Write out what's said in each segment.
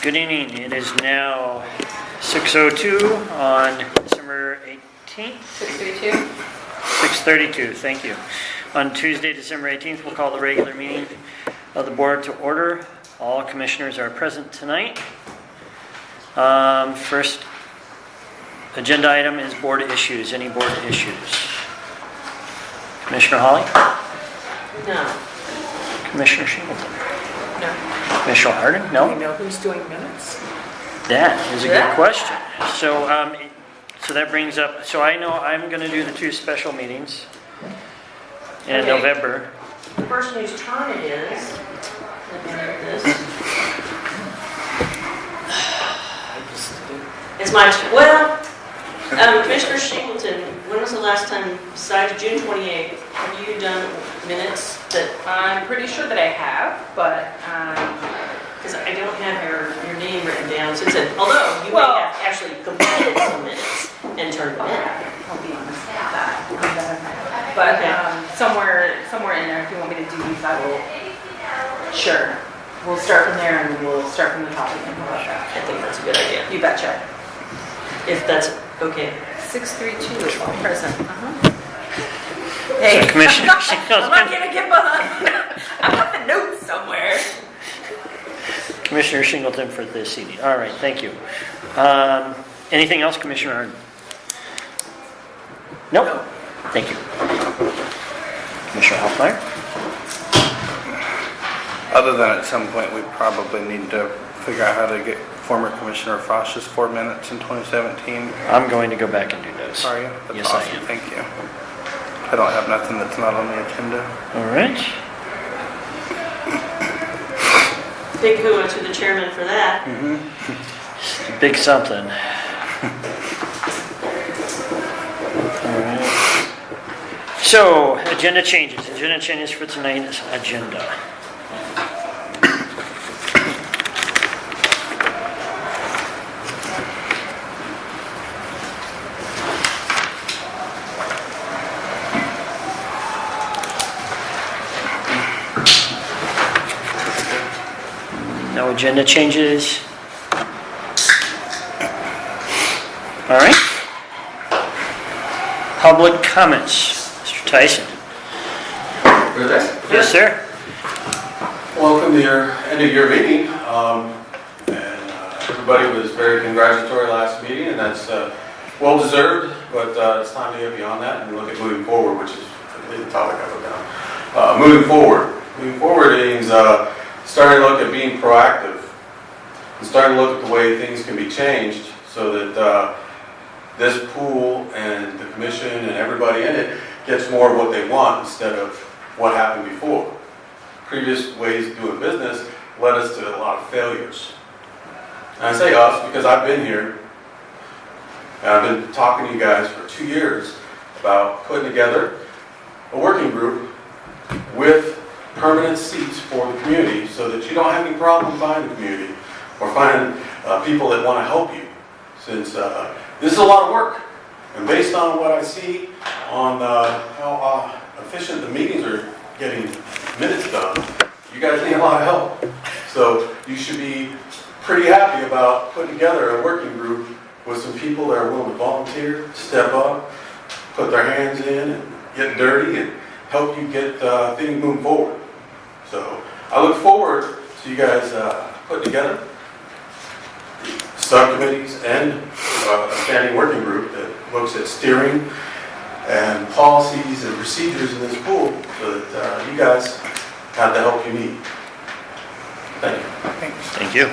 Good evening. It is now 6:02 on December 18th. 6:32. 6:32, thank you. On Tuesday, December 18th, we'll call the regular meeting of the board to order. All commissioners are present tonight. First agenda item is board issues. Any board issues? Commissioner Hawley? No. Commissioner Shingleton? No. Commissioner Hardin? Do No? we know who's doing minutes? That is a good Yeah. question. So that brings up, so I know I'm going to do the two special meetings in Okay. November. The person whose turn it is, looking at this. It's my, Commissioner Shingleton, when was the last time, besides June 28th, have you done minutes that, I'm pretty sure that I have, but, because I don't have your name written down, so it said, although you may Well- have actually completed some minutes and turned them in. I'll be honest with that. But Okay. somewhere in there, if you want me to do these, I will. Sure. We'll start from there and we'll start from the top again. How about that? I think that's a good idea, You betcha. if that's okay. 632 is all present. So Hey, Commissioner I'm not Shingleton, gonna get behind. I've got the notes somewhere. Commissioner Shingleton for this evening. All right, thank you. Anything else, Commissioner Hardin? Nope. No. Thank you. Commissioner Hoffmeyer? Other than at some point, we probably need to figure out how to get former Commissioner Frosch's 4 minutes in 2017. I'm going to go back and do those. Are you? That's Yes, I awesome. am. Thank you. I don't have nothing that's not on the agenda. All right. Big hoo to the chairman for that. Big something. All right. So, agenda changes. Agenda changes for tonight's agenda. No agenda changes. All right. Public comments. Mr. Tyson. Good day. Yes, sir. Welcome to your end of year meeting. Everybody was very congratulatory last meeting, and that's well deserved. But it's time to get beyond that and look at moving forward, which is the topic I put down. Moving forward means starting to look at being proactive and starting to look at the way things can be changed so that this pool and the commission and everybody in it gets more of what they want instead of what happened before. Previous ways of doing business led us to a lot of failures. And I say us because I've been here, and I've been talking to you guys for 2 years about putting together a working group with permanent seats for the community so that you don't have any problem finding the community or finding people that want to help you, since this is a lot of work. And based on what I see on how efficient the meetings are getting minutes done, you guys need a lot of help. So you should be pretty happy about putting together a working group with some people that are willing to volunteer, step up, put their hands in and get dirty and help you get things moving forward. So I look forward to you guys putting together subcommittees and a standing working group that looks at steering and policies and procedures in this pool so that you guys have the help you need. Thank you. Thank you.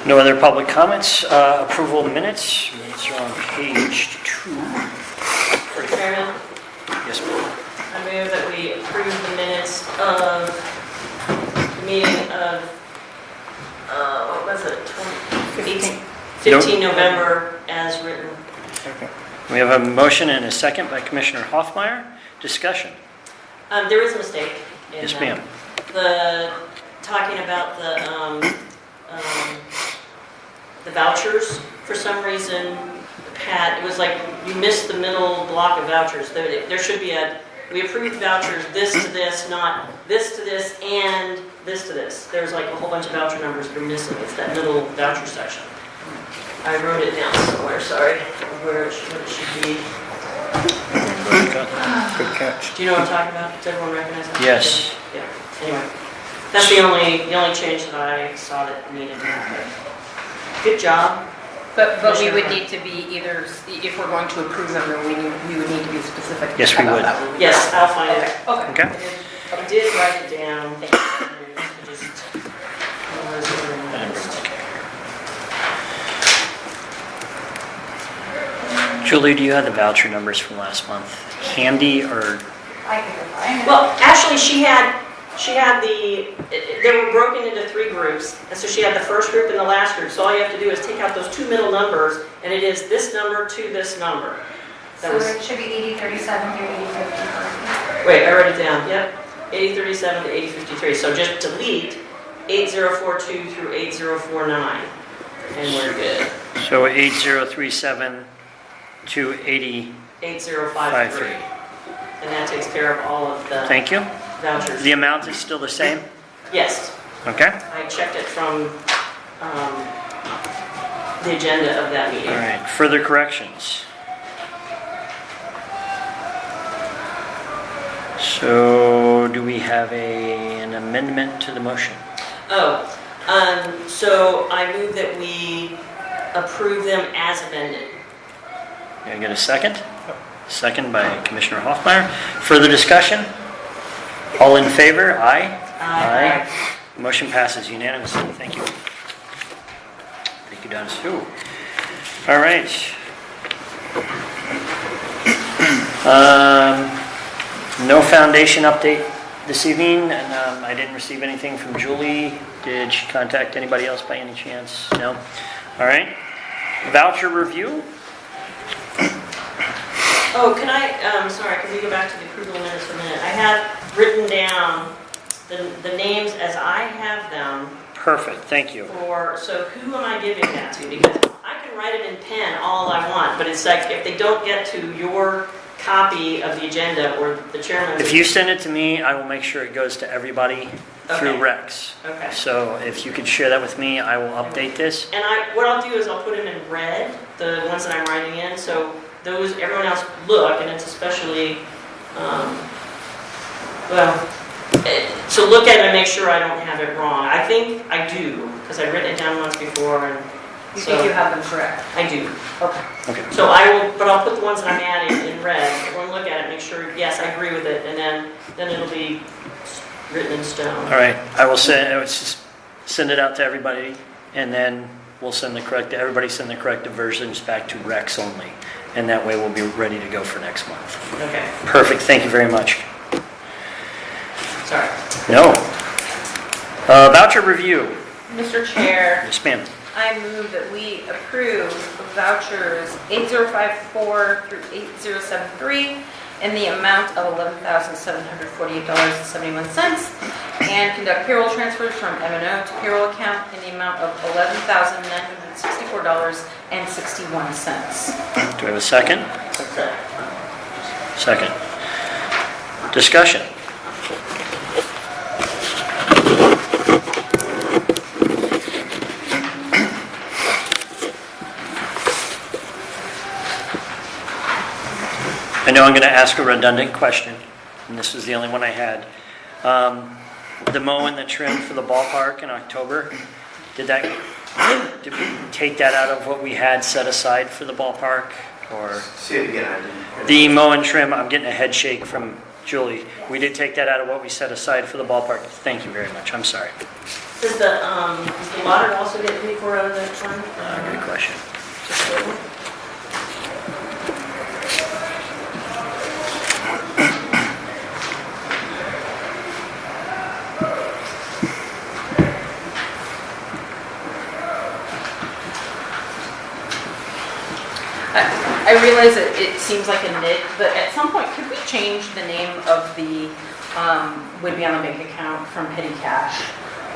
No other public comments. Approval of minutes. Minutes are on page 2. Mr. Chairman, Yes, ma'am. I move that we approve the minutes of the meeting of, what was it, 15 November as written. We have a motion and a second by Commissioner Hoffmeyer. Discussion. There is a mistake in Yes, that. ma'am. Talking about the vouchers, for some reason, Pat, it was like you missed the middle block of vouchers. There should be we approved vouchers this to this, not this to this and this to this. There's like a whole bunch of voucher numbers that are missing. It's that middle voucher section. I wrote it down somewhere, sorry, what it should be. Good catch. Do you know what I'm talking about? Does everyone recognize that? Yes. Yeah, anyway. That's the only change that I saw that needed to happen. Good job. But we Commissioner would Hart. need to be either, if we're going to approve them, then we would need to be specific. Yes, we about would. that. Yes, I'll find it. Okay. Okay. I did write it down. Julie, do you have the voucher numbers from last month? Handy or? I can go find it. Well, actually, she had they were broken into 3 groups, and so she had the first group and the last group. So all you have to do is take out those 2 middle numbers, and it is this number to this number. That So was, it should be 8037 through 8053. wait, I wrote it down, yep. 8037 to 8053, so just delete 8042 through 8049, and we're good. So 8037 to 80. 8053. And that takes care of all of the Thank you. vouchers. The amount is still the same? Yes, Okay. I checked it from the agenda of that meeting. All right. Further corrections? So do we have an amendment to the motion? Oh, so I move that we approve them as amended. Can I get a second? Second by Commissioner Hoffmeyer. Further discussion? All in favor? Aye. Motion passes unanimously. Thank you. Thank you, Donna Sue. All right. No foundation update this evening, and I didn't receive anything from Julie. Did she contact anybody else by any chance? No? All right. Voucher review? Oh, sorry, can we go back to the approval minutes for a minute? I have written down the names as I have them Perfect, thank you. so who am I giving that to? Because I can write it in pen all I want, but it's like, if they don't get to your copy of the agenda or the chairman's. If you send it to me, I will make sure it goes to everybody through Okay. Rex. Okay. So if you could share that with me, I will update this. And what I'll do is I'll put them in red, the ones that I'm writing in, so everyone else look, and it's especially, to look at it and make sure I don't have it wrong. I think I do, because I've written it down once before, and You so think you have them correct? I do. Okay. Okay. So but I'll put the ones that I'm adding in red. Everyone look at it, make sure, yes, I agree with it, and then it'll be written in stone. All right, I will send it out to everybody, and then we'll everybody send the corrected versions back to Rex only. And that way we'll be ready to go for next month. Okay, Perfect, thank you very much. sorry. No. Voucher review. Mr. Chair, Yes, ma'am. I move that we approve vouchers 8054 through 8073 in the amount of $11,748.71 and conduct payroll transfers from M&O to payroll account in the amount of $11,964.61. Do I have a second? Second. Discussion. I know I'm going to ask a redundant question, and this was the only one I had. The mow and the trim for the ballpark in October, did we take that out of what we had set aside for the ballpark, or? Say it again, I didn't. The mow and trim, I'm getting a head shake from Julie. We did take that out of what we set aside for the ballpark. Thank you very much, I'm sorry. Does the water also get paid for out of that fund? Good question. Just so- I realize that it seems like a nit, but at some point, could we change the name of the, would be on the bank account from petty cash?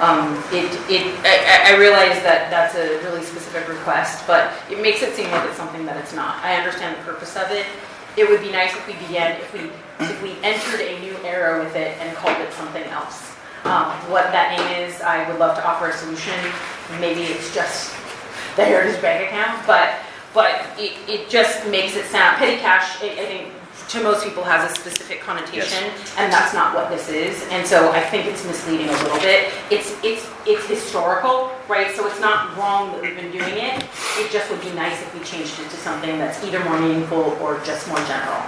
I realize that that's a really specific request, but it makes it seem like it's something that it's not. I understand the purpose of it. It would be nice if we entered a new era with it and called it something else. what that name is, I would love to offer a solution. Maybe it's just the Heritage Bank account, but it just makes it sound, petty cash, I think, to most people has a specific connotation, and that's not what this is. And so I think it's misleading a little bit. It's historical, right? So it's not wrong that we've been doing it. It just would be nice if we changed it to something that's either more meaningful or just more general.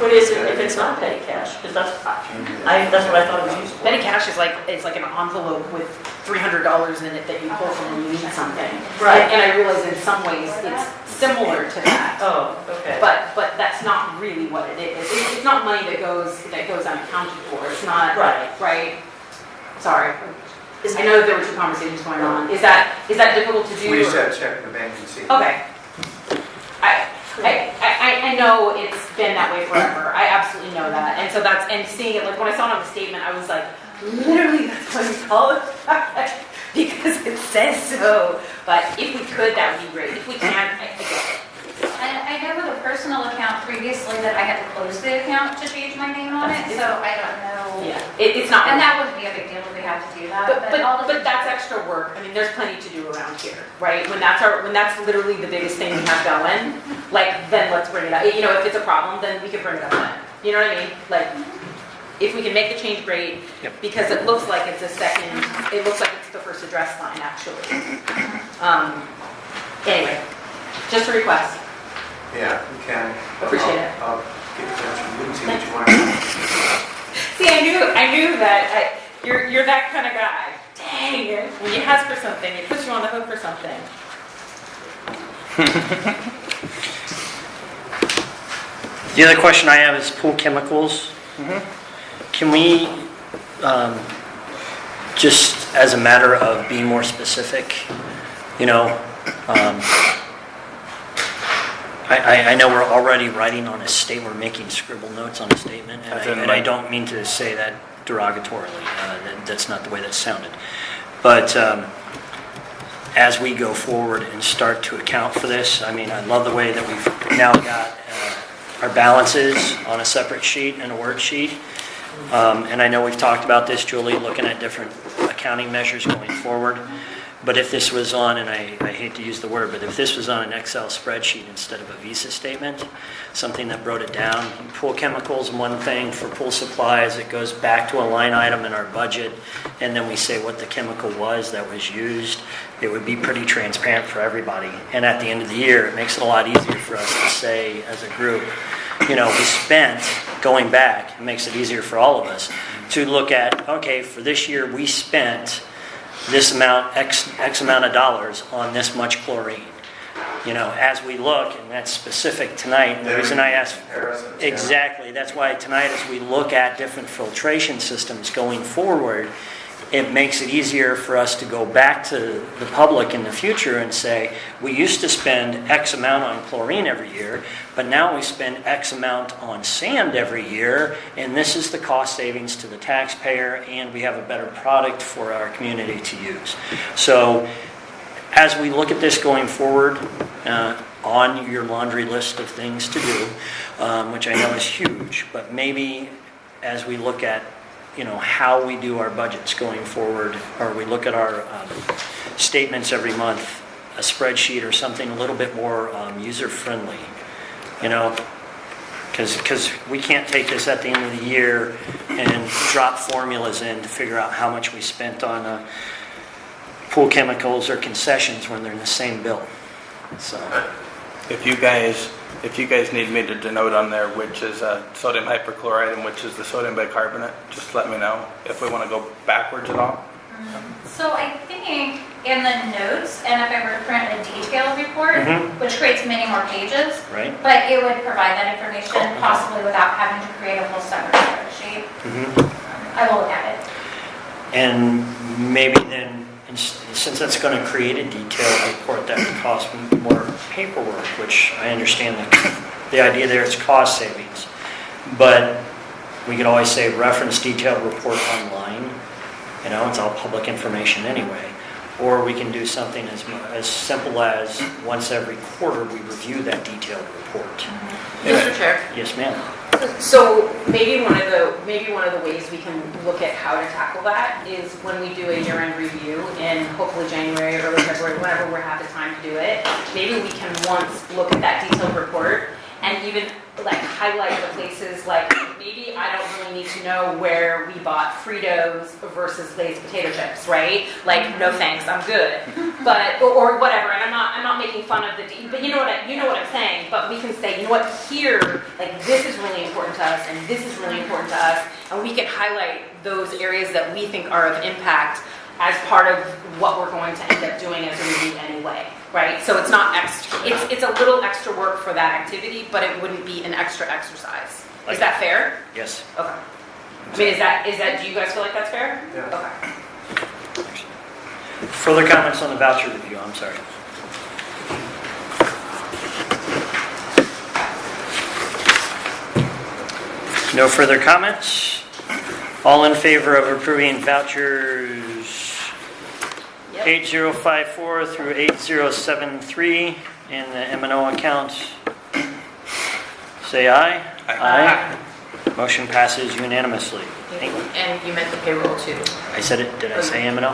What is it if it's not petty cash? Because that's what I thought it was used for. Petty cash is like an envelope with $300 in it that you pull from when you need something. Right. And I realize in some ways it's similar to that. Oh, okay. But that's not really what it is. It's not money that goes unaccounted for. It's not right. Sorry. I know there were two conversations going on. Is that difficult to do? We just have to check the bank and see. Okay. I know it's been that way forever. I absolutely know that. And so and seeing it, like when I saw it on the statement, I was like, literally that's what we call it. Because it says so. But if we could, that would be great. If we can't, I get it. I know with a personal account previously that I had to close the account to change my name on it, so I don't know. Yeah, it's not. And that wouldn't be a big deal if we had to do that. But that's extra work. I mean, there's plenty to do around here, right? When that's literally the biggest thing we have going, like then let's bring it up. You know, if it's a problem, then we can bring it up then. You know what I mean? Like, if we can make the change, great. Yep. Because it looks like it's it looks like it's the first address line actually. Anyway, just a request. Yeah, we can. Appreciate it. I'll get in touch with you and see what you want to do. See, I knew that you're that kind of guy. Dang, when you ask for something, it puts you on the hook for something. The other question I have is pool chemicals. Can we, just as a matter of being more specific, I know we're already writing on a statement, we're making scribble notes on a statement, and I don't mean to say that derogatorily. That's not the way that sounded. But as we go forward and start to account for this, I mean, I love the way that we've now got our balances on a separate sheet and a worksheet. And I know we've talked about this, Julie, looking at different accounting measures going forward. But if this was on, and I hate to use the word, but if this was on an Excel spreadsheet instead of a Visa statement, something that broke it down, pool chemicals, one thing, for pool supplies, it goes back to a line item in our budget, and then we say what the chemical was that was used. It would be pretty transparent for everybody. And at the end of the year, it makes it a lot easier for us to say as a group, we spent, going back, it makes it easier for all of us to look at, okay, for this year we spent this amount, X amount of dollars on this much chlorine. As we look, and that's specific tonight, the reason I asked, exactly, that's why tonight as we look at different filtration systems going forward, it makes it easier for us to go back to the public in the future and say, we used to spend X amount on chlorine every year, but now we spend X amount on sand every year, and this is the cost savings to the taxpayer, and we have a better product for our community to use. So as we look at this going forward, on your laundry list of things to do, which I know is huge, but maybe as we look at how we do our budgets going forward, or we look at our statements every month, a spreadsheet or something a little bit more user-friendly, because we can't take this at the end of the year and drop formulas in to figure out how much we spent on pool chemicals or concessions when they're in the same bill. So, If you guys need me to denote on there which is sodium hypochlorite and which is the sodium bicarbonate, just let me know if we want to go backwards at all. So I think in the notes, and if I were to print a detailed report, which creates many more pages, right? but it would provide that information possibly without having to create a whole separate spreadsheet. I will look at it. And maybe then, since that's going to create a detailed report that would cost more paperwork, which I understand the idea there is cost savings, but we could always say reference detailed report online. It's all public information anyway. Or we can do something as simple as once every quarter we review that detailed report. Mr. Chair. Yes, ma'am. So maybe one of the ways we can look at how to tackle that is when we do a year-end review in hopefully January, early February, whenever we have the time to do it. Maybe we can once look at that detailed report and even like highlight the places like maybe I don't really need to know where we bought Fritos versus Lay's potato chips, right? Like no thanks, I'm good. But or whatever. And I'm not making fun of but you know what I'm saying. But we can say, you know what, here like this is really important to us and this is really important to us, and we can highlight those areas that we think are of impact as part of what we're going to end up doing as a review anyway. Right, so it's not extra. It's a little extra work for that activity, but it wouldn't be an extra exercise. Is that fair? Yes. Okay. I mean, is that? Do you guys feel like that's fair? Yeah. Okay. Further comments on the voucher review? I'm sorry. No further comments? All in favor of approving vouchers Yep. 8054 through 8073 in the M&O account, say aye. Aye. Motion passes unanimously. And you meant the payroll too. I said it, did I say M&O?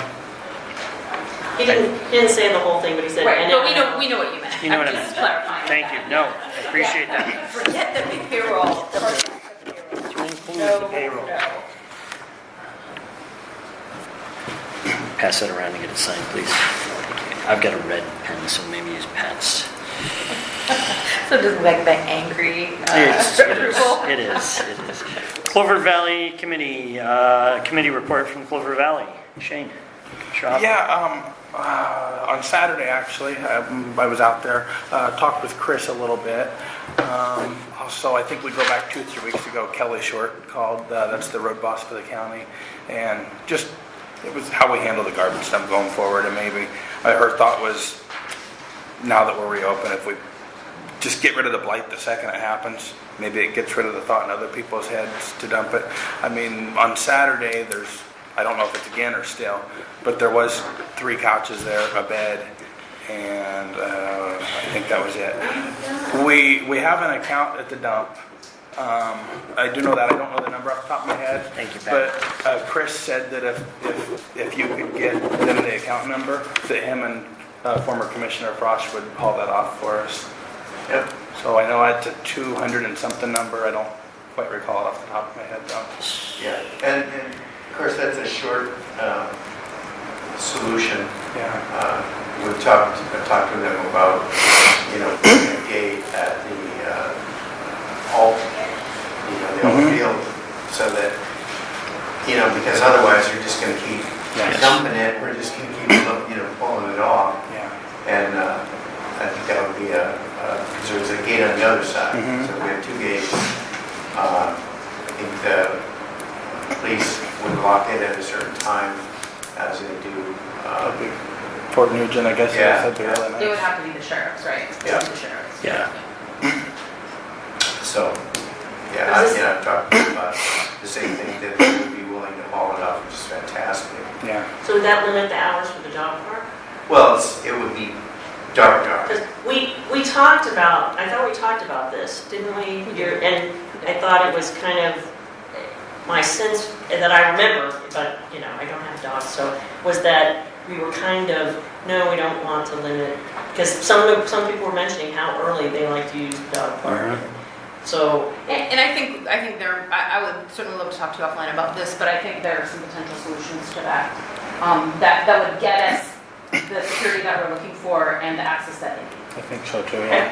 He didn't say the whole thing, but he said. Right, but we know what you meant. You know what I I'm meant. just clarifying. Thank you. No, I appreciate that. Forget the big payroll. To include the payroll. No. Pass that around and get it signed, please. I've got a red pen, so maybe use Pat's. So just like the angry approval. It is. Clover Valley Committee, committee report from Clover Valley. Shane. Schwab. Yeah, on Saturday, actually, I was out there, talked with Chris a little bit. Also, I think we go back 2 or 3 weeks ago, Kelly Short called, that's the road boss for the county, and just, it was how we handle the garbage stuff going forward, and maybe her thought was, now that we're reopened, if we just get rid of the blight the second it happens, maybe it gets rid of the thought in other people's heads to dump it. I mean, on Saturday, I don't know if it's again or still, but there was 3 couches there, a bed, and I think that was it. We have an account at the dump. I do know that. I don't know the number off the top of my head. Thank you, Pat. But Chris said that if you could get them the account number, that him and former Commissioner Frost would haul that off for us. Yep. So I know it's a 200 and something number. I don't quite recall it off the top of my head though. Yeah, and of course, that's a short solution. Yeah. I've talked to them about, putting a gate at the the field, so that, because otherwise you're just going to keep Yes. dumping it, we're just going to keep, pulling it off. Yeah. And I think that would be because there's a gate on the other side, Mhm. so we have 2 gates. I think the police would lock in at a certain time, as they do. Fort Nugent, I guess. Yeah. That'd be really nice. It would have to be the sheriffs, right? It would Yeah. be the sheriffs. Yeah. So, I've talked to them about the same thing, that they would be willing to haul it off, which is fantastic. Yeah. So would that limit the hours for the dog park? Well, it would be dark. Because we talked about, I thought we talked about this, didn't we? And I thought it was kind of, my sense that I remember, but, I don't have dogs, so, was that we were kind of, no, we don't want to limit, because some people were mentioning how early they like to use the dog park. Mhm. So, And I think I would certainly love to talk to you offline about this, but I think there are some potential solutions to that. That would get us the security that we're looking for and the access that they need. I think so too, yeah.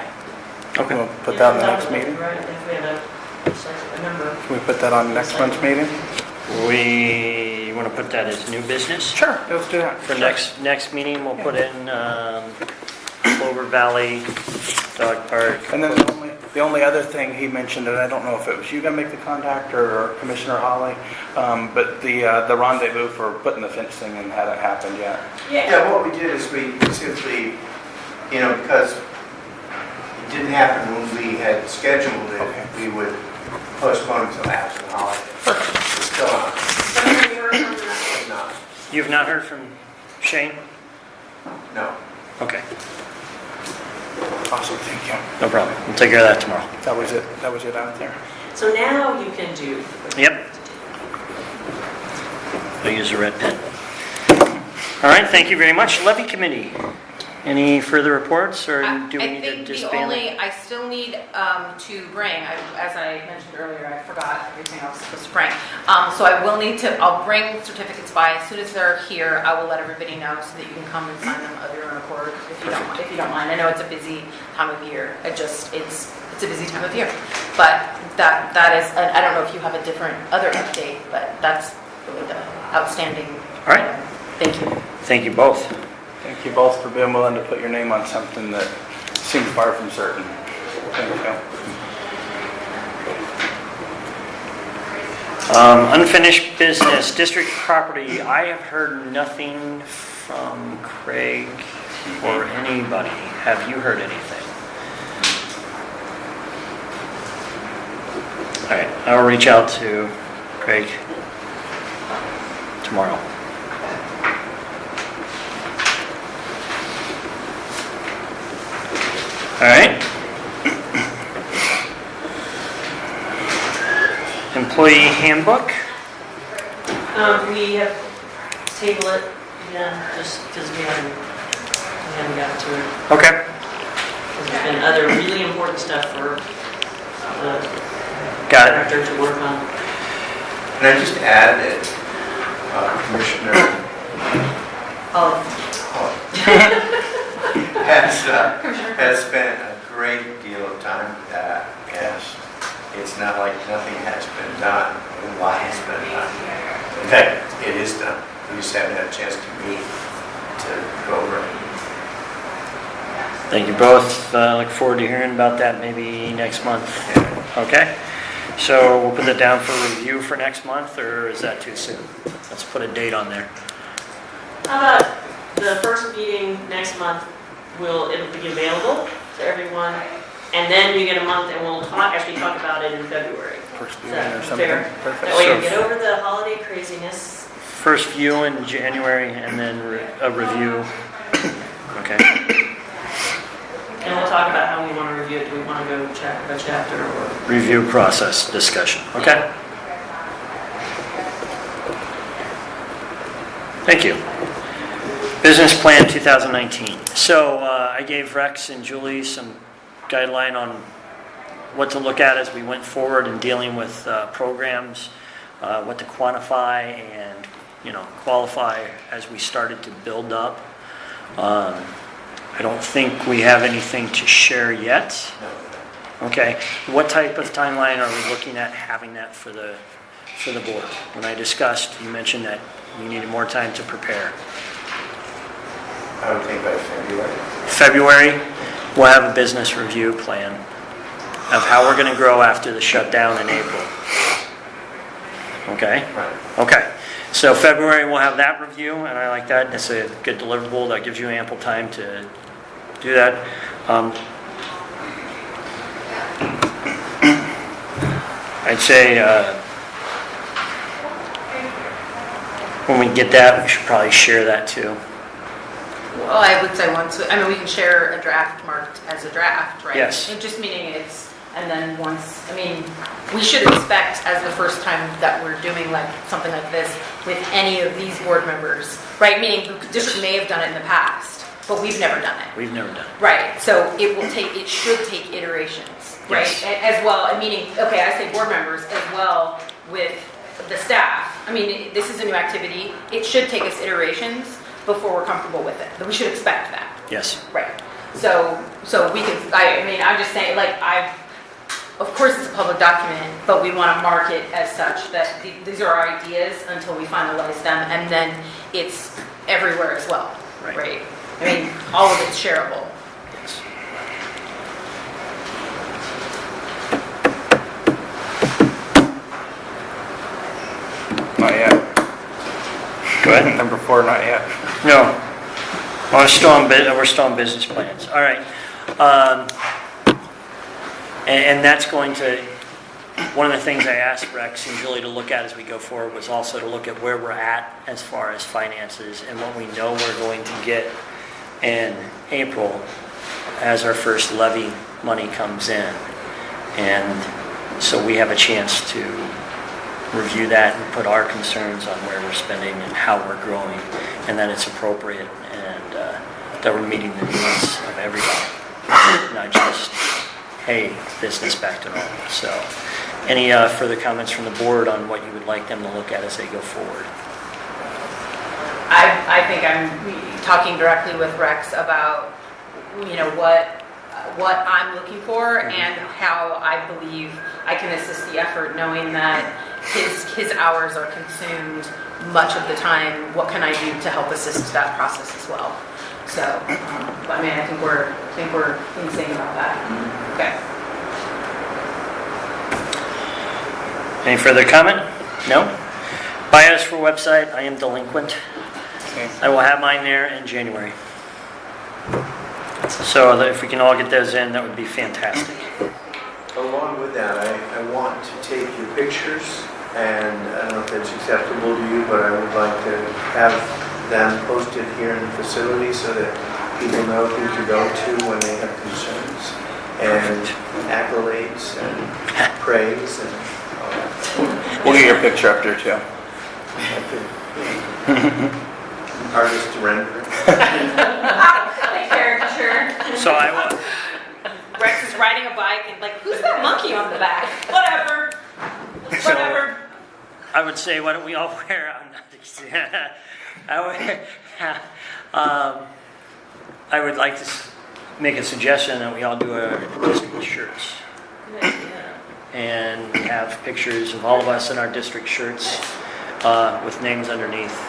Okay. We'll put that on the next meeting. Right, if we have a number. Can we put that on next month's meeting? We want to put that as new business? Sure, let's do that. For next meeting, we'll put in Clover Valley Dog Park. And then the only other thing he mentioned, and I don't know if it was you gonna make the contact or Commissioner Holly, but the rendezvous for putting the fencing in hadn't happened yet. Yeah, what we did is we simply, because it didn't happen when we had scheduled it, Okay. we would postpone until after the holiday. It's still on. Have you heard from them? It's not. You've not heard from Shane? No. Okay, Awesome, thank you. no problem. We'll take care of that tomorrow. That was it out there. So now you can do. Yep. I'll use a red pen. All right, thank you very much. Levy Committee, any further reports, or do we need to I think the disband? only, I still need to bring, as I mentioned earlier, I forgot everything I was supposed to bring. So I will need to, I'll bring certificates by, as soon as they're here, I will let everybody know so that you can come and sign them of your own accord, if you don't mind. I know it's a busy time of year, it's a busy time of year. But that is, I don't know if you have a different other update, but that's really the outstanding. All right. Thank you. Thank you both. Thank you both for being willing to put your name on something that seemed far from certain. Thank you. Unfinished business, district property. I have heard nothing from Craig or anybody. Have you heard anything? All right, I'll reach out to Craig tomorrow. All right. Employee handbook. We have tabled it again, just because we haven't gotten to it. Okay. There's been other really important stuff for the Got it. director to work on. Can I just add that Commissioner Oh, has spent a great deal of time with that, and it's not like nothing has been done, a lot has been done. In fact, it is done. We just haven't had a chance to meet to go over it. Thank you both. Look forward to hearing about that maybe next month. Okay? So we'll put that down for review for next month, or is that too soon? Let's put a date on there. how about the first meeting next month, it'll be available to everyone, and then you get a month and we'll actually talk about it in February. First Is viewing that or something. fair? Perfect. That way So- you get over the holiday craziness. First view in January and then a review. Okay. And we'll talk about how we want to review it. Do we want to go chapter by chapter or? Review process discussion. Okay? Thank you. Business Plan 2019. So I gave Rex and Julie some guideline on what to look at as we went forward in dealing with programs, what to quantify and, qualify as we started to build up. I don't think we have anything to share yet. Okay. What type of timeline are we looking at having that for the board? When I discussed, you mentioned that you needed more time to prepare. I would think by February. February, we'll have a business review plan of how we're going to grow after the shutdown in April. Okay? Right. Okay. So February, we'll have that review, and I like that. It's a good deliverable. That gives you ample time to do that. I'd say when we get that, we should probably share that too. Well, I would say we can share a draft marked as a draft, right? Yes. And just meaning and then we should expect as the first time that we're doing something like this with any of these board members, right? Meaning the district may have done it in the past, but we've never done it. We've never done it. Right, so it should take iterations, right? Yes. As well, meaning, okay, I say board members as well with the staff. This is a new activity. It should take us iterations before we're comfortable with it. But we should expect that. Yes. Right. So we can, I'm just saying, of course it's a public document, but we want to mark it as such that these are our ideas until we finalize them, and then it's everywhere as well. Right. All of it's shareable. Yes. Not yet. Go ahead. Number 4, not yet. No. Well, we're still on business plans. All right. And that's going to, one of the things I asked Rex and Julie to look at as we go forward was also to look at where we're at as far as finances and what we know we're going to get in April as our first levy money comes in. And So we have a chance to review that and put our concerns on where we're spending and how we're growing, and that it's appropriate and that we're meeting the needs of everybody, not just, hey, business back to normal. So any further comments from the board on what you would like them to look at as they go forward? I think I'm talking directly with Rex about, what I'm looking for and how I believe I can assist the effort, knowing that his hours are consumed much of the time. What can I do to help assist that process as well? So, I think we're in sync about that. Okay. Any further comment? No? Bios for website, I am delinquent. I will have mine there in January. So if we can all get those in, that would be fantastic. Along with that, I want to take your pictures, and I don't know if that's acceptable to you, but I would like to have them posted here in the facility so that people know who to go to when they have concerns, and accolades and praise and all that. We'll get your picture up there too. Artist render. Caricature. So I will, Rex is riding a bike and who's that monkey on the back? Whatever. So- Whatever. I would say, why don't we all wear, I would like to make a suggestion that we all do our district shirts and have pictures of all of us in our district shirts with names underneath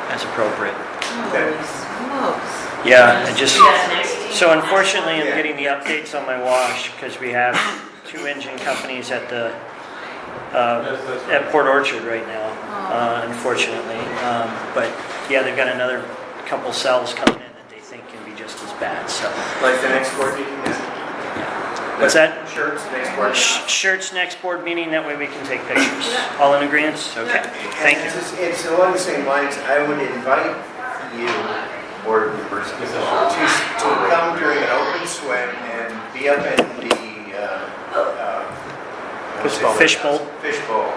as appropriate. Holy smokes. Yeah, I just, Do that next. so unfortunately I'm getting the updates on my wash because we have 2 engine companies at the at Port Orchard right now, unfortunately. But yeah, they've got another couple cells coming in that they think can be just as bad. So Like the next board meeting? what's that? Shirts, next board. Shirts next board meeting. That way we can take pictures. All in agreement? Okay. Thank you. It's along the same lines. I would invite you, board members, to come during an open swim and be up in the Fishbowl. Fishbowl.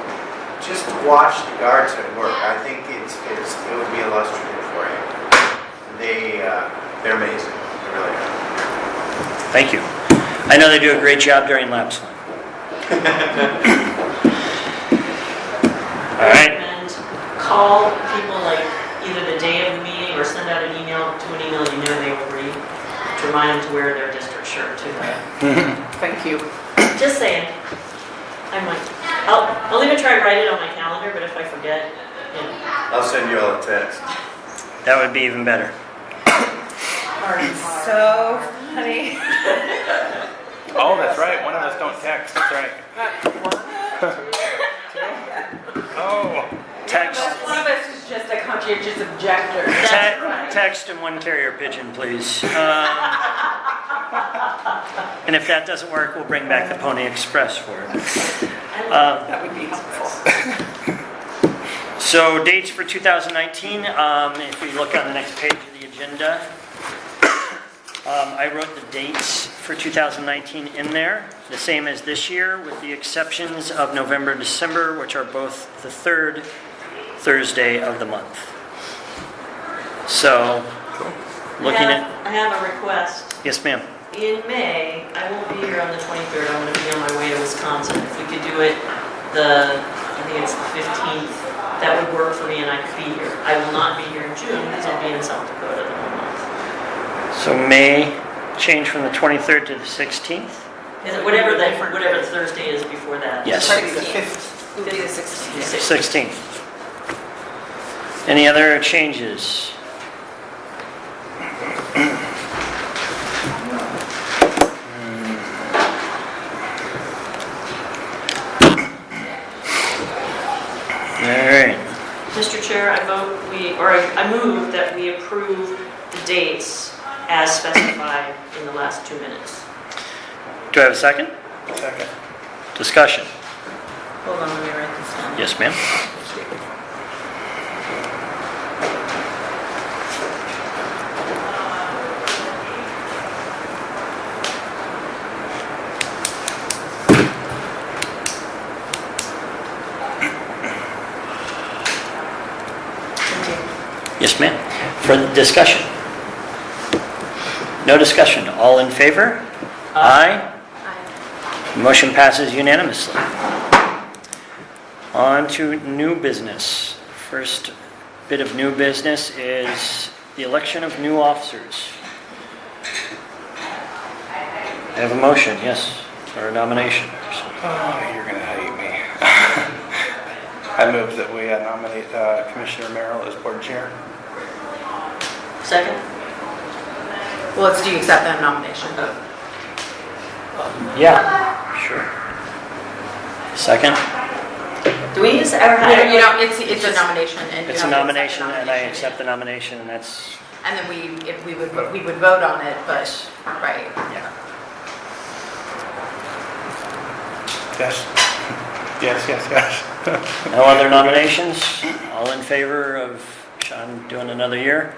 Just watch the guards at work. I think it would be illustrative for you. They're amazing. They really are. Thank you. I know they do a great job during lap swim. All right. And call people either the day of the meeting or send out an email to an email you know they will read to remind them to wear their district shirt too. Thank you. Just saying. I might. I'll even try and write it on my calendar, but if I forget, I'll send you all a text. That would be even better. So funny. Oh, that's right. One of us don't text. That's right. Oh. Text. One of us is just a conscientious objector. Text and 1 carrier pigeon, please. And if that doesn't work, we'll bring back the Pony Express for it. That would be helpful. So dates for 2019, if we look on the next page of the agenda, I wrote the dates for 2019 in there, the same as this year, with the exceptions of November and December, which are both the 3rd Thursday of the month. So, looking at, I have a request. yes ma'am. In May, I won't be here on the 23rd. I'm going to be on my way to Wisconsin. If we could do it I think it's the 15th, that would work for me and I could be here. I will not be here in June because I'll be in South Dakota the whole month. So May change from the 23rd to the 16th? Is it whatever the Thursday is before that? Yes. It would be the 16th. 16th. Any other changes? All right. Mr. Chair, I move that we approve the dates as specified in the last 2 minutes. Do I have a second? Second. Discussion. Hold on, let me write this down. Yes, ma'am. Yes, ma'am. Further discussion? No discussion. All in favor? Aye. Motion passes unanimously. On to new business. First bit of new business is the election of new officers. I have a motion, yes, or a nomination. Oh, you're gonna hate me. I move that we nominate Commissioner Merrill as board chair. Second? Well, do you accept that nomination? Yeah, sure. Second? Do we just ever have? You know, it's a nomination, and you It's have a to nomination, the and I accept the nomination, and that's, And then we would vote on it, but, right. yeah. Yes. Yes. No other nominations? All in favor of Sean doing another year?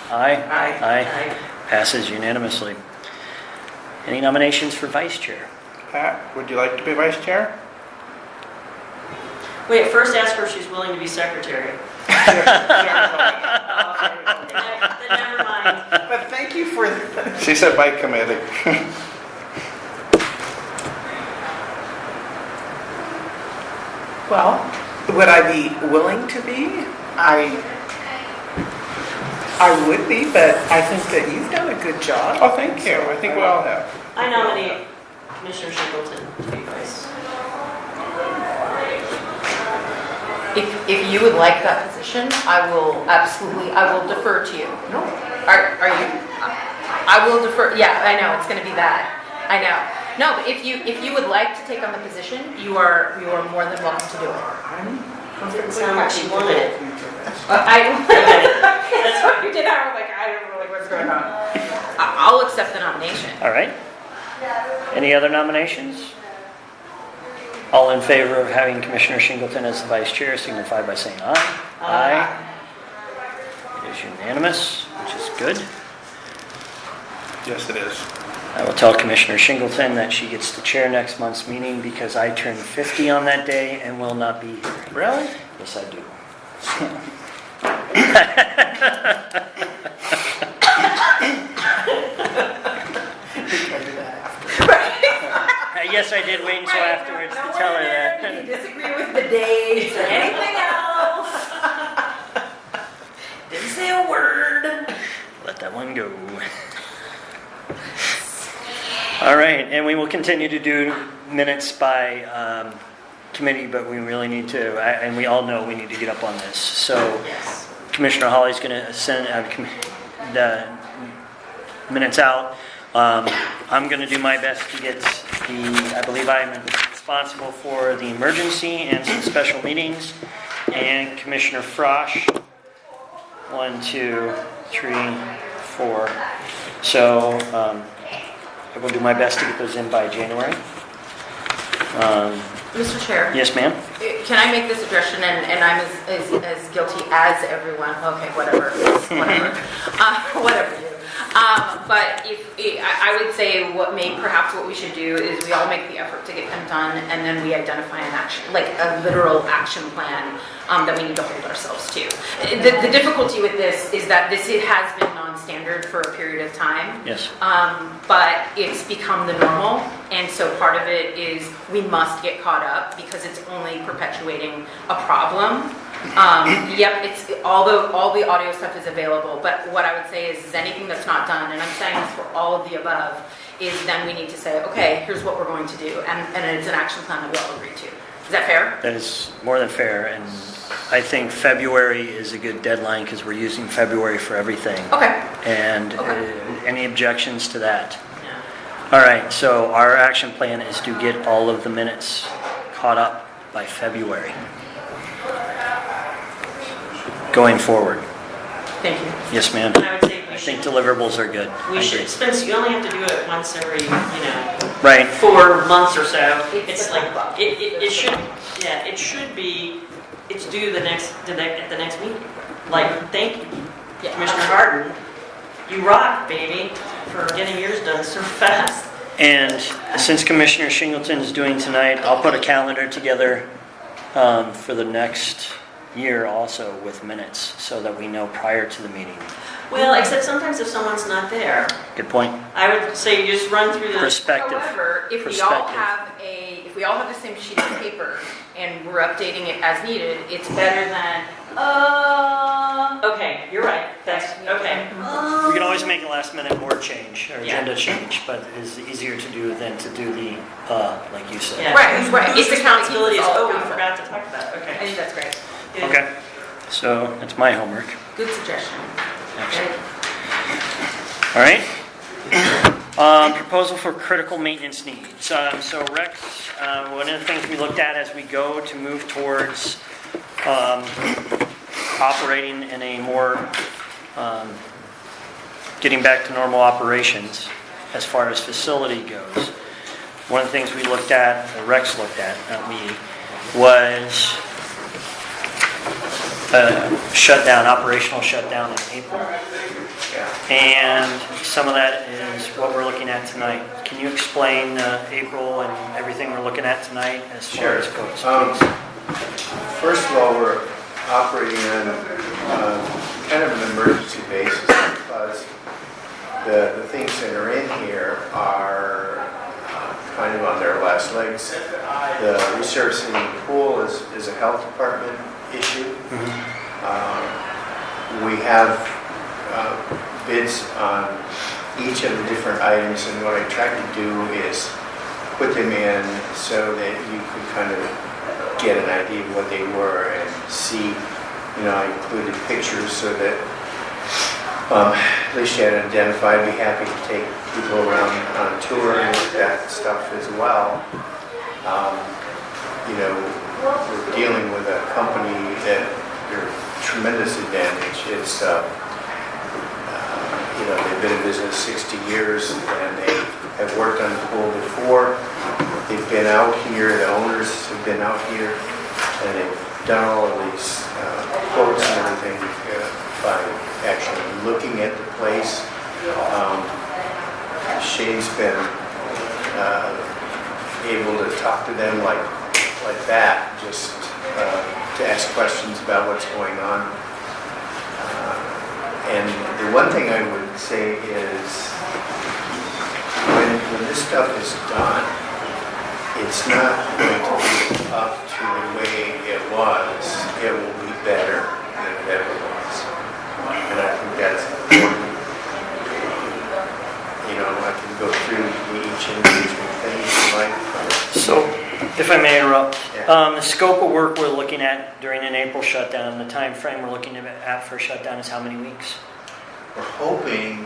Aye? Aye. Passes unanimously. Any nominations for vice chair? Pat, would you like to be vice chair? Wait, first ask her if she's willing to be secretary. Then never mind. But thank you for the... She said by committee. Well, would I be willing to be? I would be, but I think that you've done a good job. Oh, thank you. I think we all have. I nominate Commissioner Singleton to be vice. If you would like that position, I will defer to you. No. Are you? I will defer, yeah, I know, it's gonna be that. I know. No, but if you would like to take on the position, you are more than welcome to do it. Didn't sound like she wanted it. That's what you did. I was like, I don't know what's going on. I'll accept the nomination. All right. Any other nominations? All in favor of having Commissioner Shingleton as the vice chair signify by saying aye. Aye. It is unanimous, which is good. Yes, it is. I will tell Commissioner Shingleton that she gets to chair next month's meeting because I turn 50 on that day and will not be here. Really? Yes, I do. Yes, I did wait until afterwards to tell her that. Did you disagree with the dates or anything else? Didn't say a word. Let that one go. All right, and we will continue to do minutes by committee, but we really need to, and we all know we need to get up on this. So Commissioner Hawley's going to send the minutes out. I'm going to do my best to get I believe I'm responsible for the emergency and some special meetings, and Commissioner Frosch, 1, 2, 3, 4. So I will do my best to get those in by January. Mr. Chair. Yes, ma'am? Can I make this suggestion, and I'm as guilty as everyone, okay, whatever, whatever you. But I would say what we should do is we all make the effort to get them done, and then we identify an action, like a literal action plan that we need to hold ourselves to. The difficulty with this is that it has been non-standard for a period of time. Yes. But it's become the normal, and so part of it is we must get caught up because it's only perpetuating a problem. Yep, it's all the audio stuff is available, but what I would say is anything that's not done, and I'm saying this for all of the above, is then we need to say, okay, here's what we're going to do, and it's an action plan that we all agree to. Is that fair? That is more than fair, and I think February is a good deadline because we're using February for everything. Okay. And any objections to that? All right, so our action plan is to get all of the minutes caught up by February. Going forward. Thank you. Yes, ma'am. And I would say I think deliverables are good. I we agree. should, Spence, you only have to do it once every, Right. 4 months or so. It's It's like, it should be, it's due at the next meeting. Like, thank you, Yeah. Commissioner Harden. You rock, baby, for getting yours done so fast. And since Commissioner Shingleton is doing tonight, I'll put a calendar together for the next year also with minutes so that we know prior to the meeting. Well, except sometimes if someone's not there, Good point. I would say you just run through the, Perspective. However, if we all have the same sheet of paper and we're updating it as needed, it's better than, okay, you're right, that's, okay. We can always make a last minute board change or Yeah. agenda change, but it's easier to do than to do the, like you said. Yeah. Right. Whose It's the county responsibility is, keeps all oh, we council. forgot to talk about it, I okay. think that's great. Good. Okay, so that's my homework. Good suggestion. Excellent. All right. Proposal for critical maintenance needs. So Rex, one of the things we looked at as we go to move towards operating in a more, getting back to normal operations as far as facility goes. One of the things we looked at, or Rex looked at, not me, was shutdown, operational shutdown in April. And some of that is what we're looking at tonight. Can you explain April and everything we're looking at tonight as far as goes, please? First of all, we're operating on kind of an emergency basis because the things that are in here are kind of on their last legs. The resurfacing the pool is a health department issue. We have bids on each of the different items, and what I tried to do is put them in so that you could kind of get an idea of what they were and see. I included pictures so that at least you had it identified. I'd be happy to take people around on a tour and look at that stuff as well. We're dealing with a company that they're a tremendous advantage. It's they've been in business 60 years and they have worked on the pool before. They've been out here, the owners have been out here, and they've done all of these quotes and everything by actually looking at the place. Shane's been able to talk to them like that, just to ask questions about what's going on. And the one thing I would say is when this stuff is done, it's not going to be up to the way it was. It will be better than it ever was. And I think that's important. I can go through each individual thing if you like. So, if I may interrupt, Yeah. the scope of work we're looking at during an April shutdown, the time frame we're looking at for shutdown is how many weeks? We're hoping,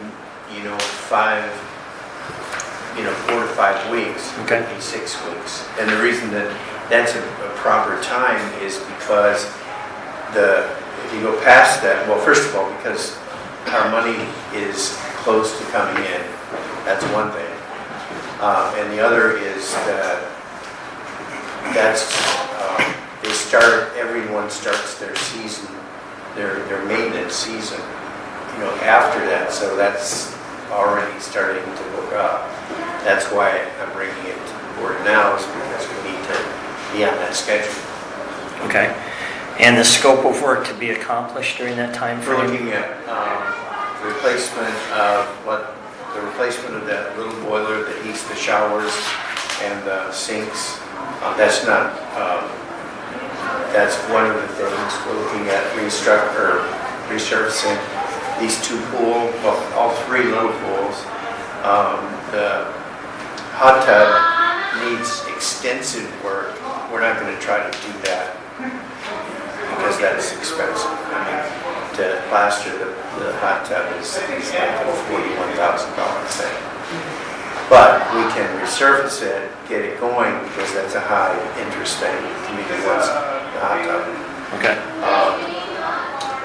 4 to 5 weeks, Okay. maybe 6 weeks. And the reason that that's a proper time is because if you go past that, well, first of all, because our money is close to coming in. That's one thing. And the other is that everyone starts their season, their maintenance season, after that. So that's already starting to look up. That's why I'm bringing it to the board now, is because we need to be on that schedule. Okay. And the scope of work to be accomplished during that time We're frame? looking at replacement of that little boiler that heats the showers and the sinks. That's one of the things. We're looking at resurfacing these two pools, well, all 3 little pools. The hot tub needs extensive work. We're not going to try to do that because that's expensive. To plaster the hot tub is like a $41,000 thing. But we can resurface it, get it going, because that's a high interest thing to me once the hot tub. Okay.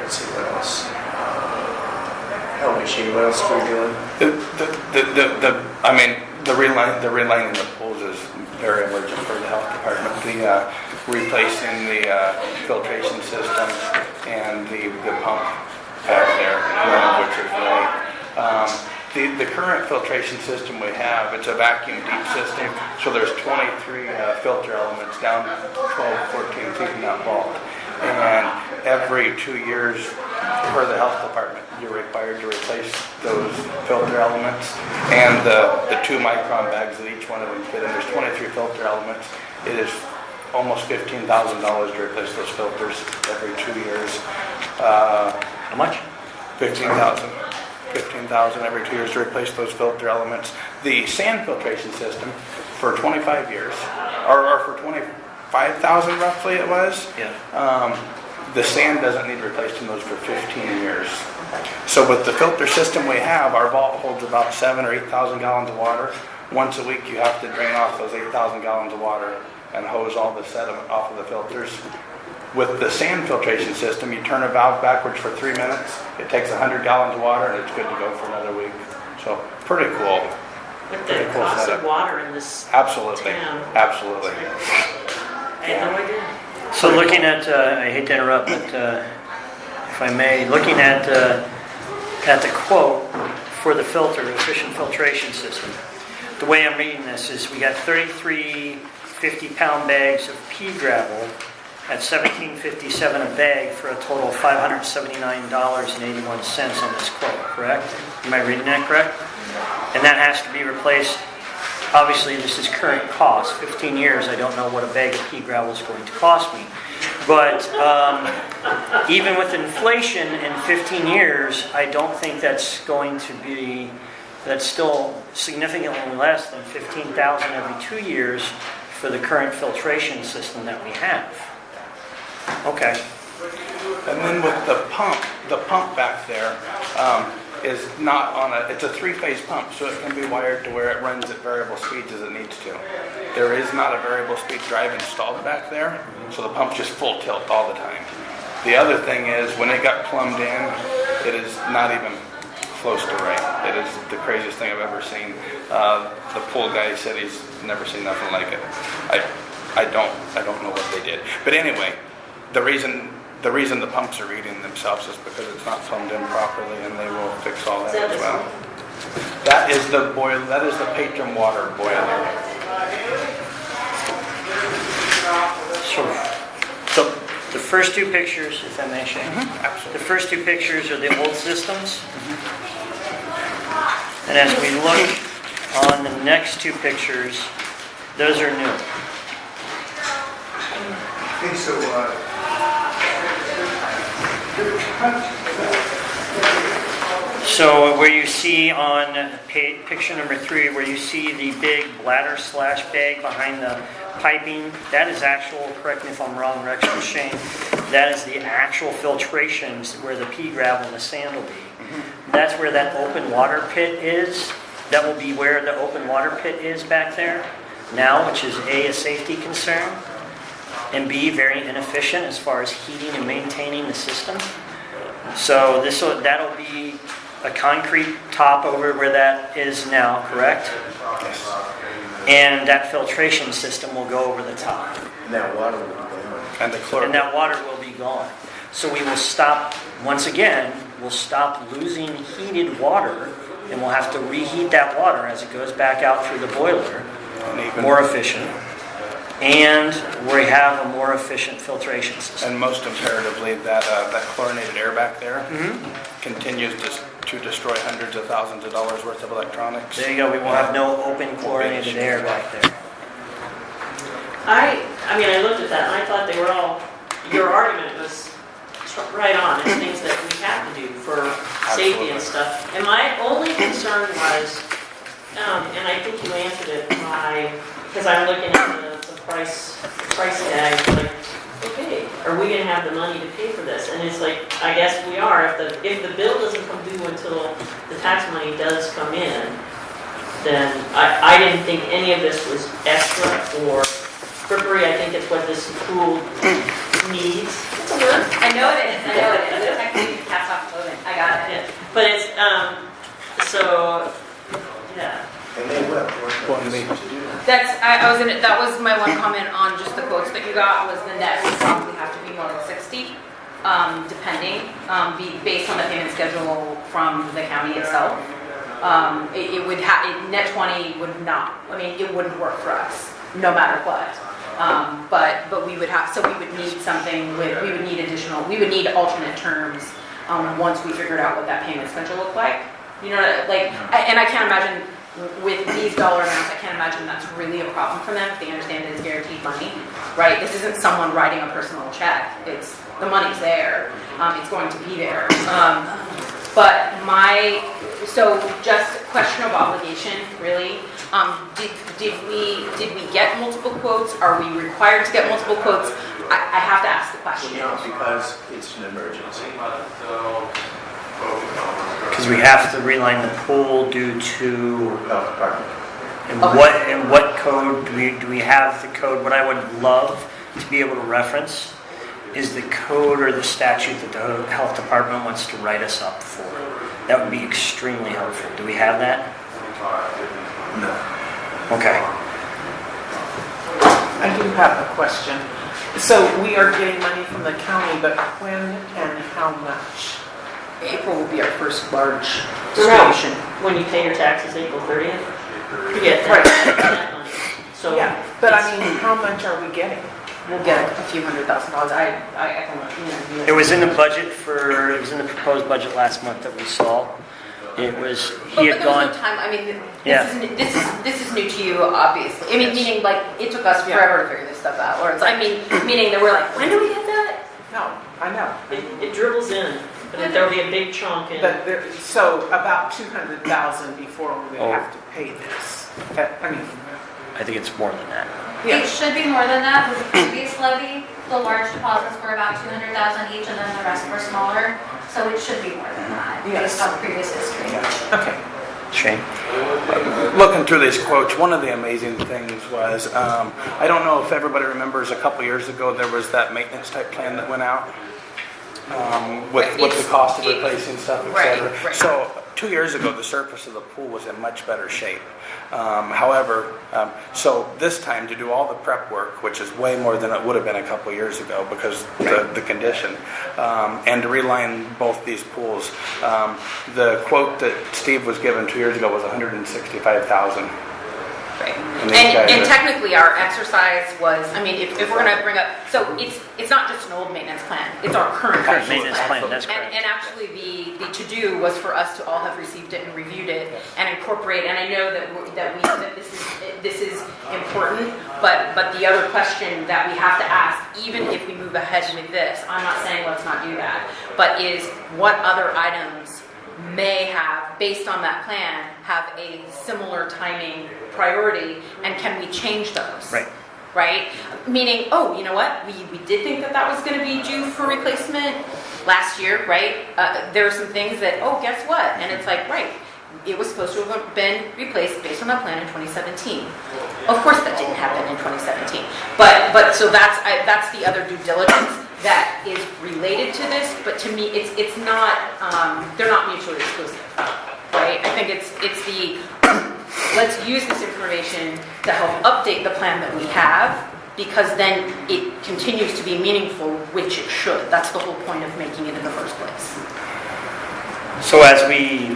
Let's see what else. Help me, Shane, what else are we doing? The relining the pools is very emergent for the health department. The replacing the filtration system and the pump back there, one of which is right. The current filtration system we have, it's a vacuum deep system, so there's 23 filter elements down 12, 14 feet in that vault. And every 2 years, per the health department, you're required to replace those filter elements and the 2-micron bags that each one of them fit in. There's 23 filter elements. It is almost $15,000 to replace those filters every 2 years. How much? 15,000. 15,000 every 2 years to replace those filter elements. The sand filtration system for 25 years, or for 25,000 roughly it was. Yeah. The sand doesn't need replaced in those for 15 years. So with the filter system we have, our vault holds about 7,000 or 8,000 gallons of water. Once a week you have to drain off those 8,000 gallons of water and hose all the sediment off of the filters. With the sand filtration system, you turn a valve backwards for 3 minutes, it takes 100 gallons of water, and it's good to go for another week. So, pretty cool. With Pretty the cool cost setup. of water in this Absolutely, town. absolutely. I had no idea. So looking at, I hate to interrupt, but if I may, looking at the quote for the filter, efficient filtration system, the way I'm reading this is we got 33 50-pound bags of pea gravel at $17.57 a bag for a total of $579.81 on this quote, correct? Am I reading that correct? And that has to be replaced. Obviously, this is current cost. 15 years, I don't know what a bag of pea gravel is going to cost me. But even with inflation in 15 years, I don't think that's going to be, that's still significantly less than $15,000 every 2 years for the current filtration system that we have. Okay. And then with the pump back there is not on it's a 3-phase pump, so it can be wired to where it runs at variable speeds as it needs to. There is not a variable speed drive installed back there, so the pump's just full tilt all the time. The other thing is, when it got plumbed in, it is not even close to right. It is the craziest thing I've ever seen. The pool guy said he's never seen nothing like it. I don't know what they did. But anyway, the reason the pumps are reading themselves is because it's not plumbed in properly, and they will fix all that as well. That is the boiler. That is the Patron water boiler. So the first two pictures, if I may, Shane. Absolutely. The first two pictures are the old systems. And as we look on the next two pictures, those are new. I think so. So where you see on picture number 3, where you see the big bladder slash bag behind the piping, that is actual, correct me if I'm wrong, Rex or Shane, that is the actual filtrations where the pea gravel and the sand will be. That's where that open water pit is. That will be where the open water pit is back there now, which is A, safety concern, and B, very inefficient as far as heating and maintaining the system. So that'll be a concrete top over where that is now, correct? Yes. And that filtration system will go over the top. Now water will be going. And the chlorine. And that water will be gone. So we will stop, once again, we'll stop losing heated water, and we'll have to reheat that water as it goes back out through the boiler, more efficient. And we have a more efficient filtration system. And most imperatively, that chlorinated air back there continues to destroy hundreds of thousands of dollars worth of electronics. There you go. We will have no open chlorinated air back there. I mean, I looked at that and I thought they were all, your argument was right on. It's things that we have to do for safety and stuff. And my only concern was, and I think you answered it by, because I'm looking at the price tag, like, okay, are we going to have the money to pay for this? And it's like, I guess we are. If the bill doesn't come due until the tax money does come in, then I didn't think any of this was extra or frippery. I think it's what this pool needs. It's a word. I know it is. It's technically cast off clothing. I got it. Yeah. But it's, so, yeah. And they will. That was my one comment on just the quotes that you got, was the net would probably have to be more than 60, depending, based on the payment schedule from the county itself. It would net 20 would not, I mean, it wouldn't work for us, no matter what. But we would have, so we would need something with, we would need alternate terms once we figured out what that payment schedule looked like. You know, like, and I can't imagine with these dollar amounts, I can't imagine that's really a problem for them if they understand it's guaranteed money, right? This isn't someone writing a personal check. It's, the money's there. It's going to be there. But so just question of obligation, really. Did we get multiple quotes? Are we required to get multiple quotes? I have to ask the question. No, because it's an emergency. Because we have to reline the pool due to, Health department. and what code, do we have the code? What I would love to be able to reference is the code or the statute that the health department wants to write us up for. That would be extremely helpful. Do we have that? No. Okay. I do have a question. So we are getting money from the county, but when and how much? April will be our first large Throughout. distribution. When you pay your taxes April 30th, you get Right. that money. So Yeah, but I mean, how much are we getting? We'll get a few $100,000. I can, It was in the budget it was in the proposed budget last month that we saw. It was, But he had there was gone, no time, I mean, Yeah. this is new to you, obviously. I mean, meaning like, it took us forever to figure this stuff out. Or it's, I mean, meaning that we're like, when do we get that? No, I know. it dribbles in, but there'll be a big chunk in. But there, so about 200,000 before we would Oh. have to pay this. I mean, I think it's more than that. It should be more than that. With the previous levy, the large deposits were about 200,000 each, and then the rest were smaller. So it should be more than that, Yes. based on previous history. okay. Shane? Looking through these quotes, one of the amazing things was, I don't know if everybody remembers a couple years ago, there was that maintenance type plan that went out with the cost of replacing stuff, et cetera. Right. So 2 years ago, the surface of the pool was in much better shape. However, so this time to do all the prep work, which is way more than it would have been a couple years ago because the condition, and to reline both these pools, the quote that Steve was given 2 years ago was $165,000. Right. And these guys And are- technically, our exercise was, I mean, if we're gonna bring up, so it's not just an old maintenance plan, it's our current Maintenance plan, that's correct. And actually, the to-do was for us to all have received it and reviewed it and incorporate, and I know that this is important, but the other question that we have to ask, even if we move ahead with this, I'm not saying let's not do that, but is what other items may have, based on that plan, have a similar timing priority, and can we change those? Right. Right? Meaning, oh, you know what? We did think that was going to be due for replacement last year, right? There are some things that, oh, guess what? And it's like, right, it was supposed to have been replaced based on that plan in 2017. Of course, that didn't happen in 2017. But so that's the other due diligence that is related to this. But to me, it's not. They're not mutually exclusive, right? I think it's the let's use this information to help update the plan that we have, because then it continues to be meaningful, which it should. That's the whole point of making it in the first place. So as we,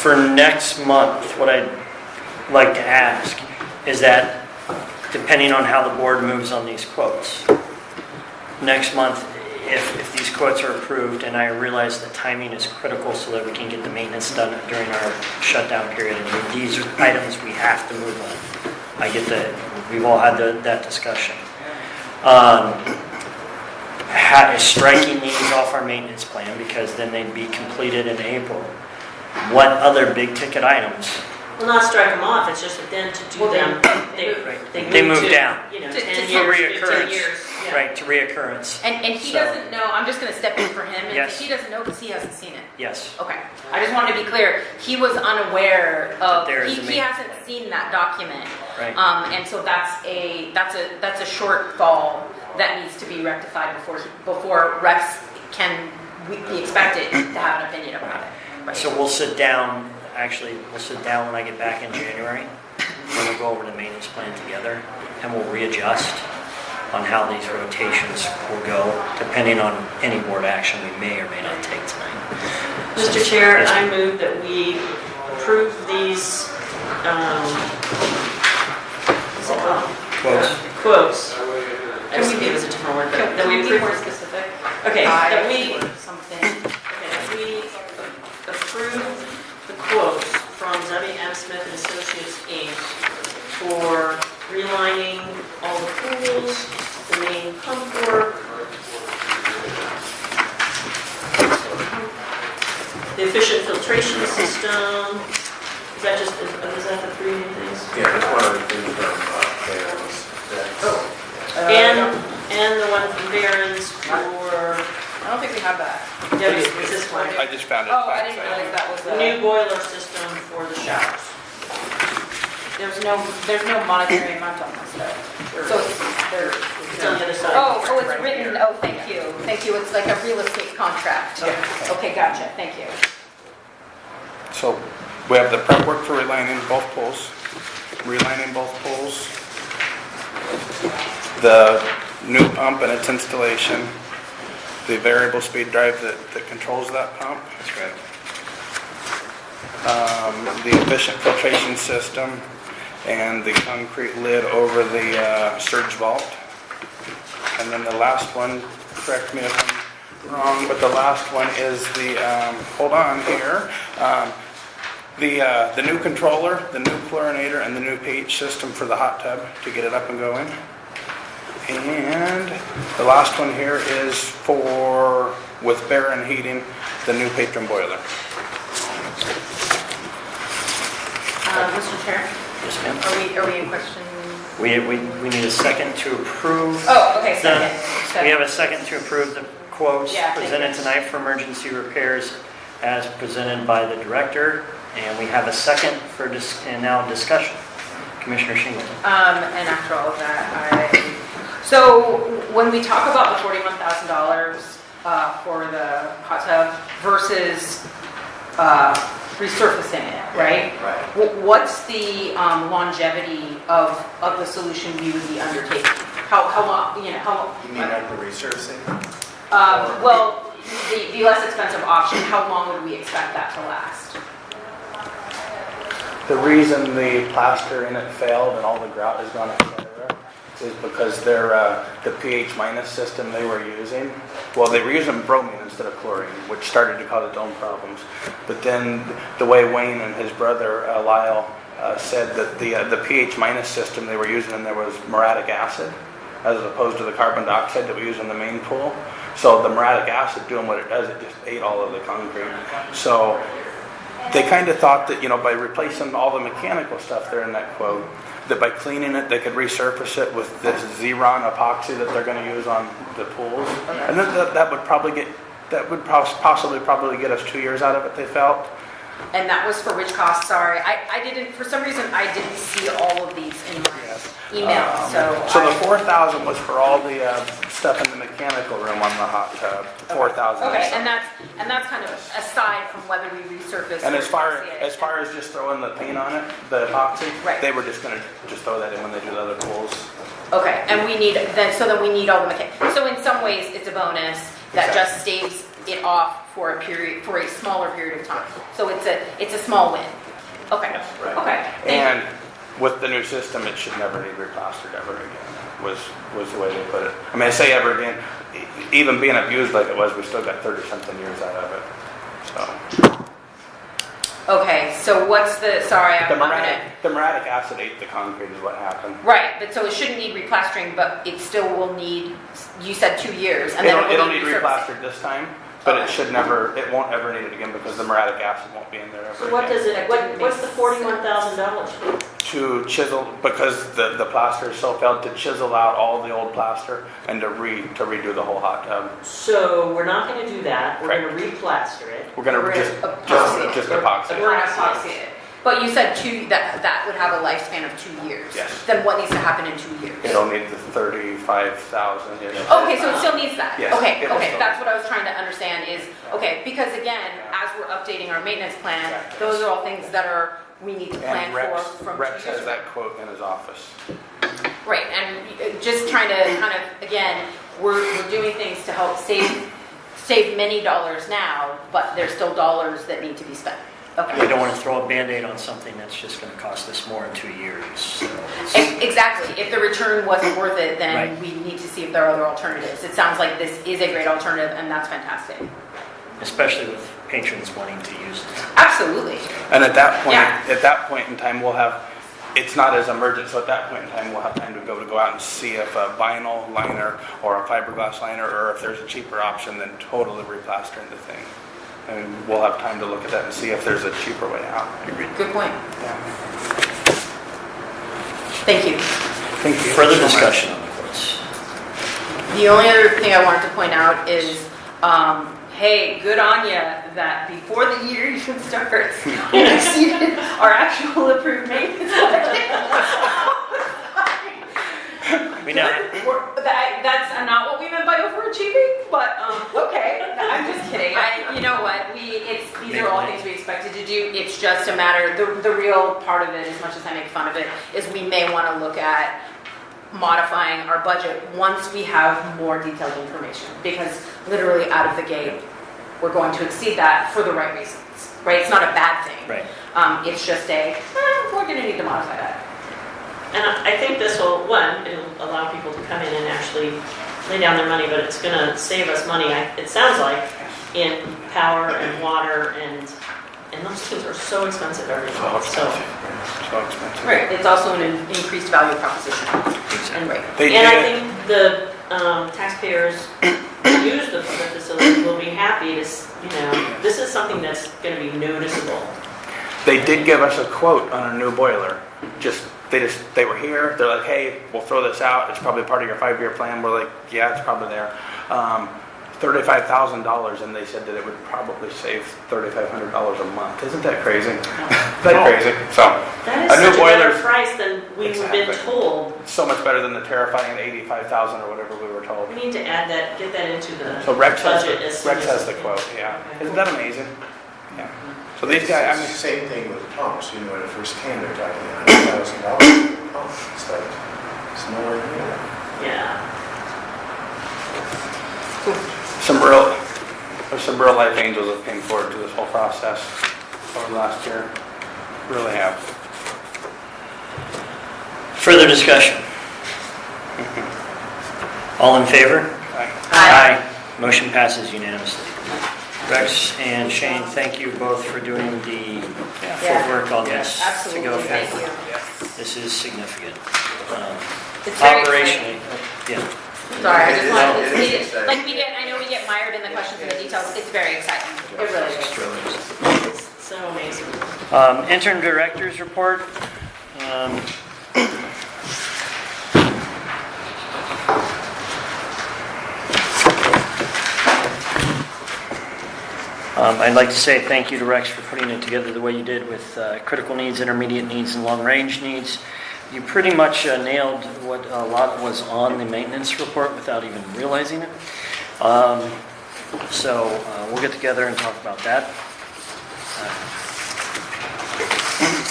for next month, what I'd like to ask is that, depending on how the board moves on these quotes, next month, if these quotes are approved, and I realize the timing is critical so that we can get the maintenance done during our shutdown period, and these are items we have to move on. I get that, we've all had that discussion. Striking these off our maintenance plan, because then they'd be completed in April. What other big ticket items? Well, not strike them off, it's just that then to do Well, them, They move to, down. you know, To 10 for years, 15 reoccurrence. years. Yeah. Right, to reoccurrence. And he So- doesn't know. I'm just going to step in for him. And Yes. he doesn't know because he hasn't seen it. Yes. Okay. I just wanted to be clear. He was unaware of. there is a He maintenance hasn't plan. seen that document. Right. And so that's a shortfall that needs to be rectified before Rex can be expected to have an opinion about it. Right. So we'll sit down, we'll sit down when I get back in January, and we'll go over the maintenance plan together, and we'll readjust on how these rotations will go, depending on any board action we may or may not take tonight. Mr. Chair, Yes, I ma'am. move that we approve these, what's it called? Quotes. quotes. I just gave us a different word, but that we Can we be more approve. specific? Okay, that we, Or something. okay, that we approve the quotes from W.M. Smith and Associates, Inc. for relining all the pools, the main pump work, the efficient filtration system. Is that just, is that the three main things? Yeah, that's one of the things from Barron's. And the one from Barron's for, I don't think we have that. Debbie, it's this one. I just found it. Oh, I didn't realize that was The new boiler system for the showers. there's no monetary amount on this though. So It's on the other side. it's written, oh, thank you. Thank you, it's like a real estate contract. Okay, gotcha, thank you. So we have the prep work for relining both pools, relining both pools, the new pump and its installation, the variable speed drive that controls that pump. That's correct. The efficient filtration system, and the concrete lid over the surge vault. And then the last one, correct me if I'm wrong, but the last one is the, hold on here, the new controller, the new chlorinator, and the new pH system for the hot tub to get it up and going. And the last one here is for, with Barron Heating, the new patron boiler. Mr. Chair, Yes, ma'am. are we in question? We need a second to approve. Oh, okay, We have a second to approve the quotes Yeah, thank presented you. tonight for emergency repairs as presented by the director. And we have a second for and now discussion. Commissioner Shingleton. And after all of that, so when we talk about the $41,000 for the hot tub versus resurfacing it, right? Right. What's the longevity of the solution we would be undertaking? How long, how You mean like the resurfacing? well, the less expensive option, how long would we expect that to last? The reason the plaster in it failed and all the grout has gone, etc., is because the pH minus system they were using, well, they were using bromine instead of chlorine, which started to cause its own problems. But then the way Wayne and his brother Lyle said that the pH minus system they were using in there was muriatic acid, as opposed to the carbon dioxide that we use in the main pool. So the muriatic acid doing what it does, it just ate all of the concrete. So they kind of thought that, by replacing all the mechanical stuff there in that quote, that by cleaning it, they could resurface it with this Xeron epoxy that they're going to use on the pools. And then that would possibly get us 2 years out of it, they felt. And that was for which cost? Sorry, I didn't, for some reason, I didn't see all of these in my email, So the 4,000 was for all the stuff in the mechanical room on the hot tub. 4,000. Okay, and that's kind of aside from whether we resurface. And or as far epoxy it. as just throwing the paint on it, the epoxy, Right. they were just going to just throw that in when they do the other pools. Okay, and we need we need all the so in some ways, it's a bonus that just staves it off for a smaller period of time. So it's a small win. Okay, Right. okay. Thank you. And with the new system, it should never need replastered ever again, was the way they put it. I mean, I say ever again, even being abused like it was, we still got 30-something years out of it. So Okay, so what's the, sorry, I'm gonna. the muriatic acid ate the concrete is what happened. Right, but so it shouldn't need replastering, but it still will need, you said 2 years, and then It'll will need resurfacing. replastered this time, but it won't ever need it again because the muriatic acid won't be in there ever So what again. does it, what's the $41,000? To chisel, because the plaster is so failed, to chisel out all the old plaster and to redo the whole hot tub. So we're not going to do that. We're going to replaster it. We're gonna We're just epoxy it. just epoxy. We're gonna epoxy it. But you said that would have a lifespan of 2 years. Yes. Then what needs to happen in 2 years? It'll need the 35,000. Okay, so it still needs that? Yes, Okay, it'll okay, still- that's what I was trying to understand is, okay, because again, as we're updating our maintenance plan, those are all things that we need to plan And for Rex from 2 Rex years has ago. that quote in his office. Right, and just trying to kind of, again, we're doing things to help save many dollars now, but there's still dollars that need to be spent. Okay. We don't want to throw a Band-Aid on something that's just going to cost us more in 2 years. So it's- Exactly. If the return wasn't worth it, then Right. we need to see if there are other alternatives. It sounds like this is a great alternative, and that's fantastic. especially with patrons wanting to use it. Absolutely. And at that point, Yeah. in time, we'll have, it's not as emergent, so at that point in time, we'll have time to go out and see if a vinyl liner or a fiberglass liner, or if there's a cheaper option than totally replastering the thing. And we'll have time to look at that and see if there's a cheaper way out. Good point. Yeah. Thank you. Thank you. Further so much. discussion on the quotes. The only other thing I wanted to point out is, hey, good on you that before the year even starts, you exceeded our actual approved maintenance budget. We now, That's not what we meant by overachieving, but okay. I'm just kidding. You know what? These are all things we expected to do. It's just a matter. The real part of it, as much as I make fun of it, is we may want to look at modifying our budget once we have more detailed information, because literally out of the gate, we're going to exceed that for the right reasons. Right? It's not a bad thing. right. It's just we're going to need to modify that. And I think this will, it'll allow people to come in and actually lay down their money, but it's going to save us money, it sounds like, in power and water, and those things are so expensive every month. So expensive. Right. It's also an increased value proposition. And right. They And I did- think the taxpayers who use the facility will be happy to, this is something that's going to be noticeable. They did give us a quote on a new boiler. They were here. They're like, hey, we'll throw this out. It's probably part of your 5-year plan. We're like, yeah, it's probably there. $35,000, and they said that it would probably save $3,500 a month. Isn't that crazy? Crazy. So That a is new such a better boiler's price than we've been Exactly. told. so much better than the terrifying $85,000 or whatever we were told. We need to add that, get that into the So Rex has budget as soon Rex as has the we can. quote. Yeah, Okay. isn't that amazing? Yeah. So these guys, I mean, Same thing with the pumps, when it first came, they're talking $100,000 for the pump. It's like, it's nowhere near that. Yeah. there's some real life angels that came forward to this whole process over the last year. Really have. Further discussion. All in favor? Aye. Motion passes unanimously. Rex and Shane, thank you both for doing the footwork on this to Absolutely. go Thank forward. you. This is significant. It's very Operationally, yeah. Sorry, I just It is- wanted it to is make it, exciting. like I know we get mired in the questions and the details. It's very exciting. It really is. It's so amazing. Interim Director's Report. I'd like to say thank you to Rex for putting it together the way you did with critical needs, intermediate needs, and long-range needs. You pretty much nailed what a lot was on the maintenance report without even realizing it. So we'll get together and talk about that.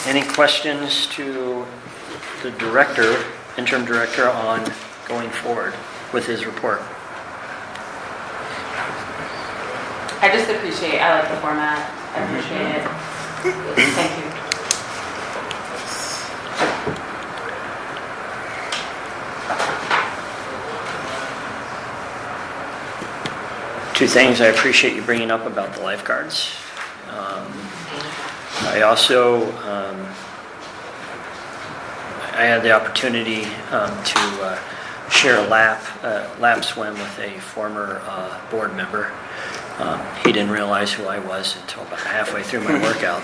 Any questions to the director, interim director, on going forward with his report? I just appreciate, I like the format. I appreciate it. Thank you. Two things I appreciate you bringing up about the lifeguards. I also, I had the opportunity to share a lap swim with a former board member. He didn't realize who I was until about halfway through my workout.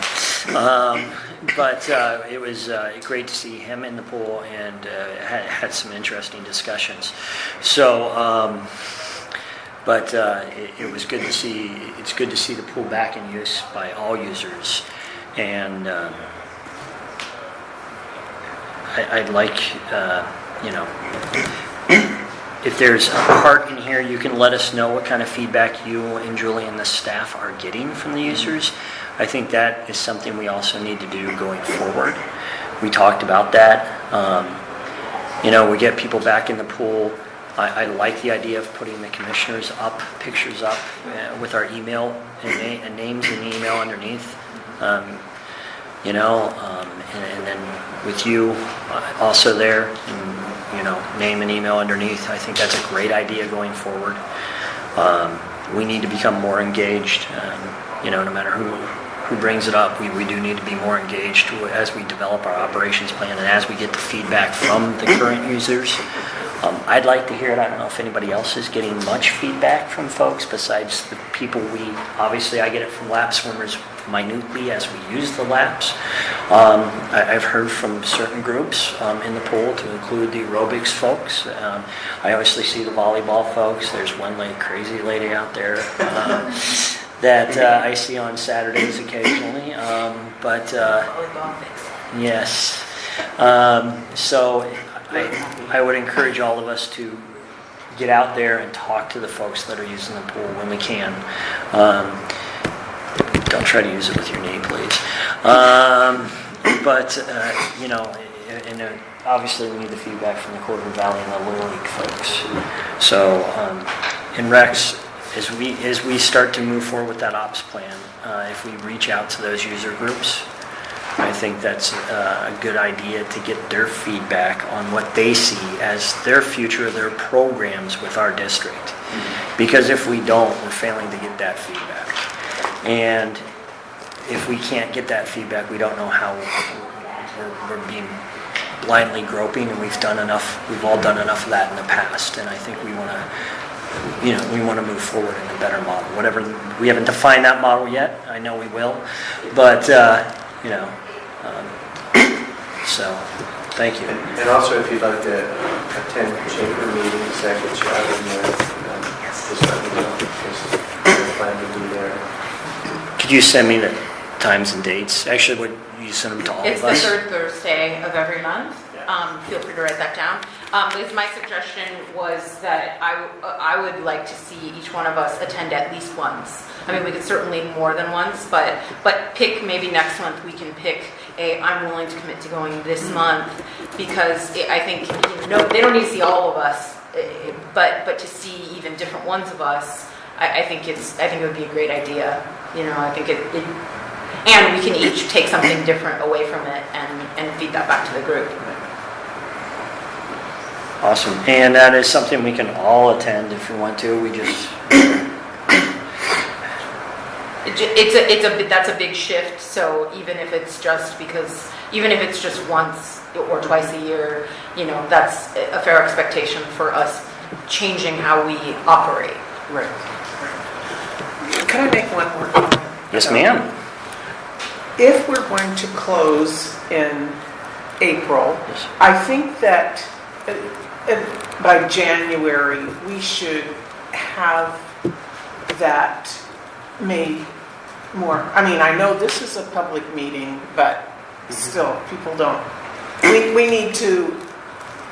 But it was great to see him in the pool, and had some interesting discussions. So, but it was good to see. It's good to see the pool back in use by all users, and I'd like, if there's a part in here, you can let us know what kind of feedback you and Julie and the staff are getting from the users. I think that is something we also need to do going forward. We talked about that. We get people back in the pool. I like the idea of putting the commissioners up, pictures up with our email and names and email underneath. you know, and then with you also there, and, you know, name and email underneath, I think that's a great idea going forward. We need to become more engaged, you know, no matter who brings it up, we do need to be more engaged as we develop our operations plan and as we get the feedback from the current users. I'd like to hear it. I don't know if anybody else is getting much feedback from folks besides the people obviously I get it from lap swimmers minutely as we use the laps. I've heard from certain groups in the pool, to include the aerobics folks. I obviously see the volleyball folks. There's one crazy lady out there that I see on Saturdays occasionally. Yes. So I would encourage all of us to get out there and talk to the folks that are using the pool when we can. Don't try to use it with your knee, please. You know, and obviously we need the feedback from the Cordoba Valley and the Little League folks. So in Rex, as we start to move forward with that ops plan, if we reach out to those user groups, I think that's a good idea to get their feedback on what they see as their future, their programs with our district. Because if we don't, we're failing to get that feedback. And if we can't get that feedback, we don't know how we're being blindly groping, and we've all done enough of that in the past. And I think we want to move forward in a better model. Whatever, we haven't defined that model yet. I know we will, but you know, so thank you. And also, if you'd like to attend chamber meetings, that gets you out in there, just let me know, because I plan to be there. Could you send me the times and dates? Actually, would you send them to all It's of us? the third Thursday of every month. Feel free to write that down. Because my suggestion was that I would like to see each one of us attend at least once. I mean, we could certainly more than once, but pick maybe next month we can pick I'm willing to commit to going this month, because I think they don't need to see all of us, but to see even different ones of us, I think it would be a great idea. You know, I think and we can each take something different away from it and feed that back to the group. Awesome. And that is something we can all attend if we want to. We just... That's a big shift. So even if it's just once or twice a year, you know, that's a fair expectation for us changing how we operate. Right. Can I make one more comment? Yes, ma'am. If we're going to close in April, Yes. I think that by January, we should have that made more. I mean, I know this is a public meeting, but still, people don't. We need to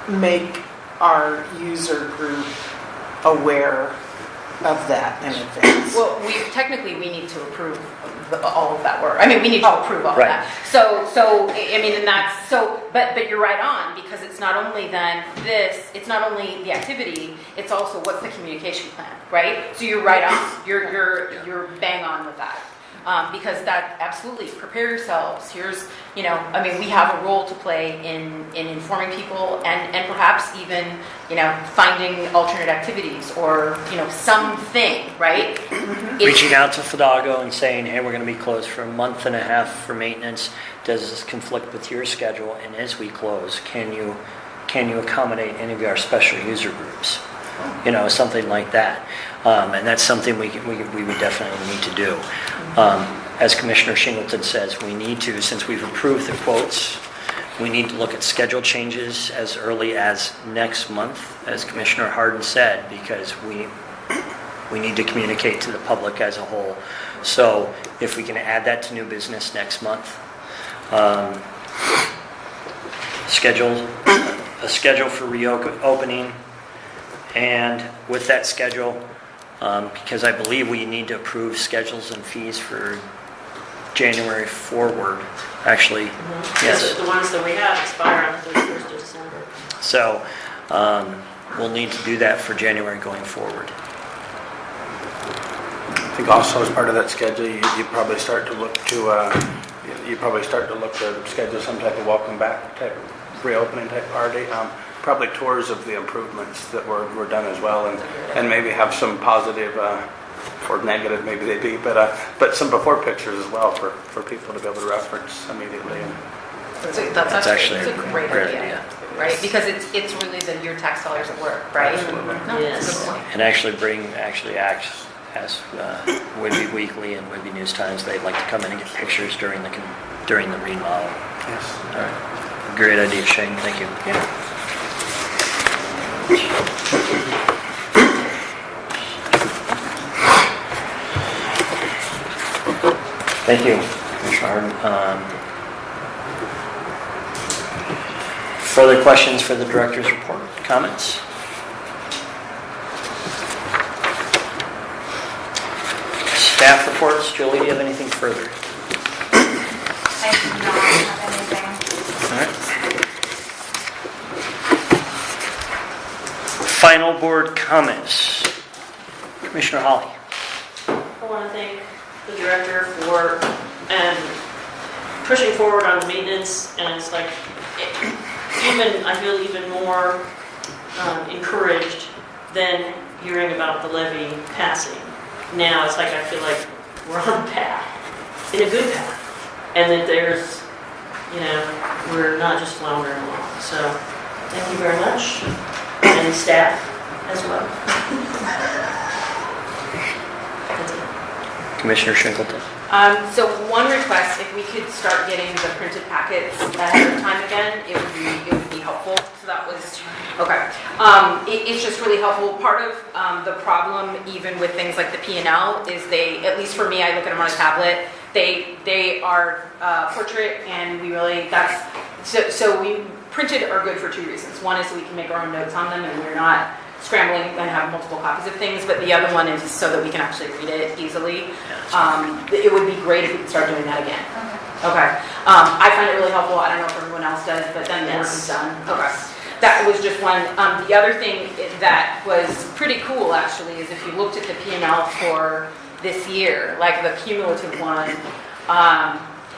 make our user group aware of that in advance. Well, we need to approve all of that work. I mean, we need to approve all of Right. that. So I mean, and that's so. But you're right on, because it's not only it's not only the activity, it's also what's the communication plan, right? So you're right on. You're bang on with that. Because that absolutely, prepare yourselves. Here's, you know, I mean, we have a role to play in informing people and perhaps even, you know, finding alternate activities or, you know, something, right? Reaching out to Fidago and saying, hey, we're going to be closed for a month and a half for maintenance. Does this conflict with your schedule? And as we close, can you accommodate any of our special user groups? You know, something like that. And that's something we would definitely need to do. As Commissioner Shingleton says, we need to, since we've approved the quotes, we need to look at schedule changes as early as next month, as Commissioner Harden said, because we need to communicate to the public as a whole. So if we can add that to new business next month, a schedule for reopening. And with that schedule, because I believe we need to approve schedules and fees for January forward, actually. Yes. The ones that we have expire on the 31st of December. So we'll need to do that for January going forward. I think also as part of that schedule, you probably start to look to you probably start to look to schedule some type of welcome back type, reopening type party. Probably tours of the improvements that were done as well, and maybe have some positive or negative, maybe they be, but some before pictures as well for people to be able to reference immediately. And That's actually it's a great great idea, right? Because it's really your tax dollars at work, right? Absolutely. No, that's a Yes. good point. And actually acts as Whidbey Weekly and Whidbey News Times. They'd like to come in and get pictures during the remodel. yes. All right. Great idea, Shane. Thank you. Thank you, Commissioner Harden. Further questions for the director's report? Comments? Staff reports. Julie, do you have anything further? I do not have anything. All right. Final board comments. Commissioner Hawley. I want to thank the director for pushing forward on the maintenance, and it's like, I feel even more encouraged than hearing about the levy passing. Now it's like I feel like we're on a path, in a good path, and that there's, we're not just floundering along. So thank you very much, and staff as well. That's it. Commissioner Singleton. So one request, if we could start getting the printed packets ahead of time again, it would be helpful. So that was, okay. It's just really helpful. Part of the problem, even with things like the P&L, is at least for me, I look at them on a tablet, they are portrait, and we really, so we printed are good for two reasons. One is so we can make our own notes on them, and we're not scrambling and have multiple copies of things, but the other one is so that we can actually read it easily. It would be great if we could start doing that again. Okay. I find it really helpful. I don't know if everyone else does, but then the work is done. Okay. That was just one. The other thing that was pretty cool, actually, is if you looked at the P&L for this year, like the cumulative one,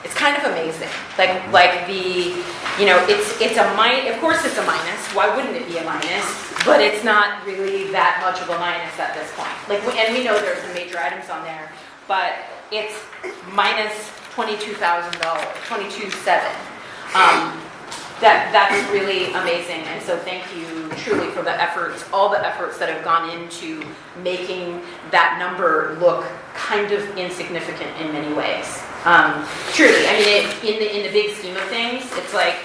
it's kind of amazing. Like the, it's a minus. Of course, it's a minus. Why wouldn't it be a minus? But it's not really that much of a minus at this point. And we know there's some major items on there, but it's minus $22,000, $22,700. That's really amazing, and so thank you truly for the efforts, all the efforts that have gone into making that number look kind of insignificant in many ways. Truly, I mean, in the big scheme of things, it's like,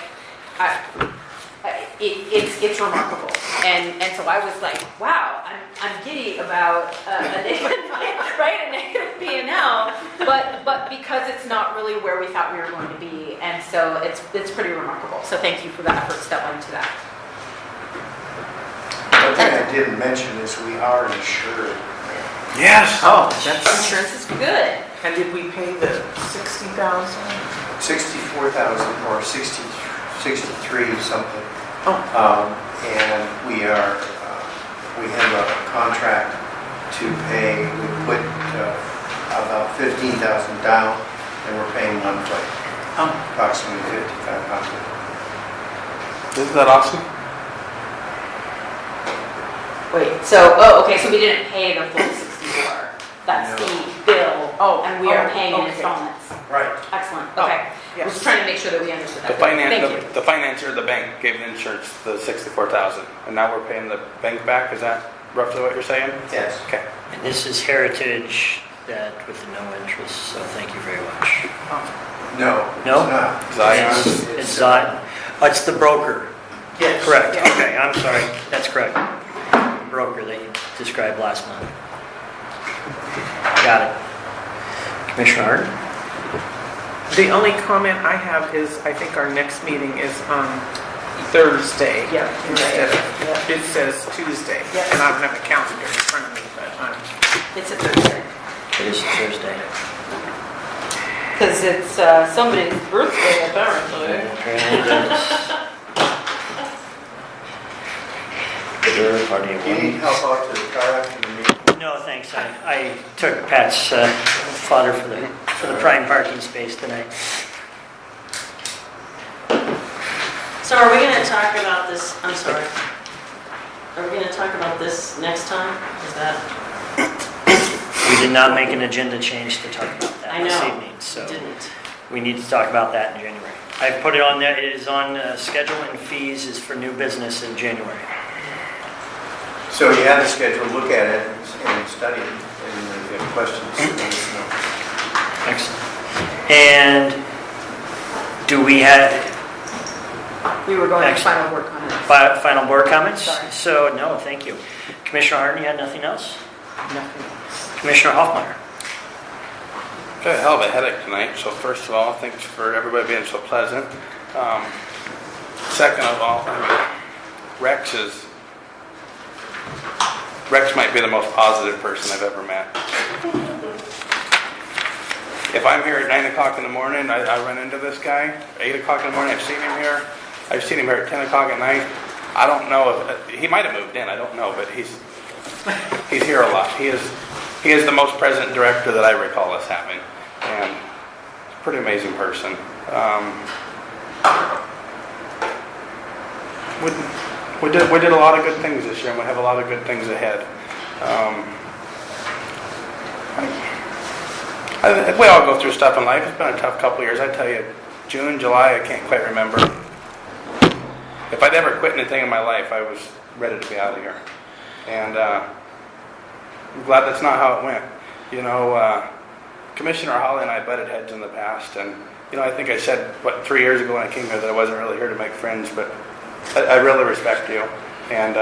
it's remarkable, and so I was like, wow, I'm giddy about a negative, right, a negative P&L, but because it's not really where we thought we were going to be, and so it's pretty remarkable. So thank you for the efforts that went into that. One thing I didn't mention is we are insured. Yes. Oh, that's, Insurance is good. and did we pay the 60,000? 64,000 or 63 something. Oh. And we have a contract to pay. We put about 15,000 down, and we're paying monthly, approximately 5,500. Isn't that awesome? Wait, okay, so we didn't pay the full 64. That's No. the bill, and we are paying in okay. installments. Right. Excellent, Oh, okay. I was yes. trying to make sure that we understood that. The finance, Thank you. the financier of the bank gave the insurance the $64,000, and now we're paying the bank back. Is that roughly what you're saying? Yes. Okay. And this is Heritage that with the no interest, so thank you very much. No. No? It's not. Zion. It's Zion. Oh, it's the broker. Yes. Correct. Okay, I'm sorry. That's correct. Broker that you described last month. Got it. Commissioner Harden? The only comment I have is, I think our next meeting is on Thursday. Yeah, Instead yeah. of, it says Tuesday. Yeah. And I don't have a calendar in front of me, but It's a Thursday. It is Thursday. Because it's somebody's birthday, apparently. Your party of Do you one. need help out to the car after the meeting? No, thanks. I took Pat's fodder for the prime parking space tonight. So are we gonna talk about this, I'm sorry. Are we gonna talk about this next time? Is that, We did not make an agenda change to talk about that I this know. evening, so didn't? we need to talk about that in January. I've put it on there, it is on schedule, and fees is for new business in January. So you have the schedule, look at it and study it, and if you have questions, let us know. Excellent. And do we have We were going to Excellent. final word comments. final board comments? Sorry. So, no, thank you. Commissioner Harden, you had nothing else? Nothing else. Commissioner Hoffmeyer? Got a hell of a headache tonight, so first of all, thanks for everybody being so pleasant. Second of all, Rex might be the most positive person I've ever met. If I'm here at 9 o'clock in the morning, I run into this guy. 8 o'clock in the morning, I've seen him here. I've seen him here at 10 o'clock at night. I don't know if he might have moved in. I don't know, but he's here a lot. He is the most present director that I recall us having, and he's a pretty amazing person. We did a lot of good things this year, and we have a lot of good things ahead. We all go through stuff in life. It's been a tough couple of years. I tell you, June, July, I can't quite remember. If I'd ever quit anything in my life, I was ready to be out of here. And I'm glad that's not how it went. You know, Commissioner Holly and I butted heads in the past. And, you know, I think I said, 3 years ago when I came here that I wasn't really here to make friends. But I really respect you. And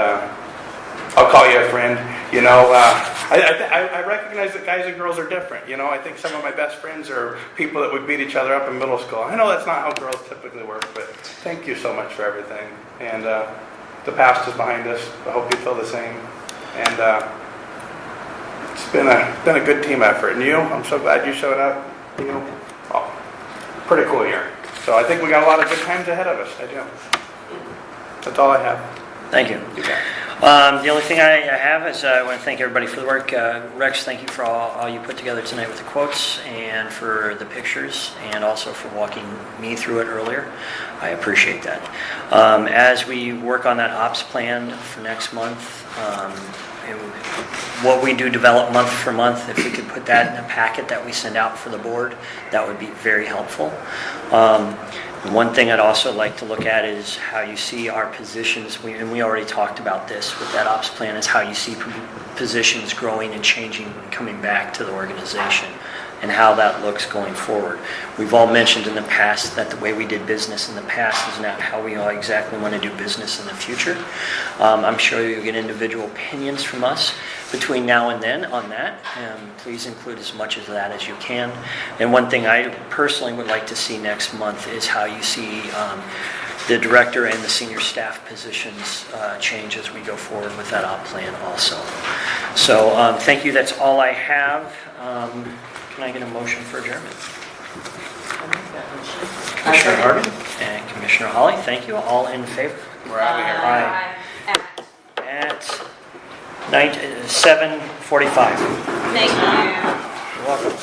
I'll call you a friend. You know, I recognize that guys and girls are different. You know, I think some of my best friends are people that would beat each other up in middle school. I know that's not how girls typically work, but thank you so much for everything. And the past is behind us. I hope you feel the same. And it's been a good team effort. And you, I'm so glad you showed up. You know, pretty cool year. So I think we got a lot of good times ahead of us. I do. That's all I have. Thank you. The only thing I have is I want to thank everybody for the work. Rex, thank you for all you put together tonight with the quotes and for the pictures and also for walking me through it earlier. I appreciate that. As we work on that ops plan for next month, and what we do develop month for month, if we could put that in a packet that we send out for the board, that would be very helpful. One thing I'd also like to look at is how you see our positions, and we already talked about this with that ops plan, is how you see positions growing and changing and coming back to the organization and how that looks going forward. We've all mentioned in the past that the way we did business in the past is not how we all exactly want to do business in the future. I'm sure you'll get individual opinions from us between now and then on that. Please include as much of that as you can. And one thing I personally would like to see next month is how you see the director and the senior staff positions change as we go forward with that op plan also. So thank you. That's all I have. Can I get a motion for adjournment? Commissioner Harden and Commissioner Holly, thank you. All in favor? We're out of here. At 7:45. Thank you. You're welcome.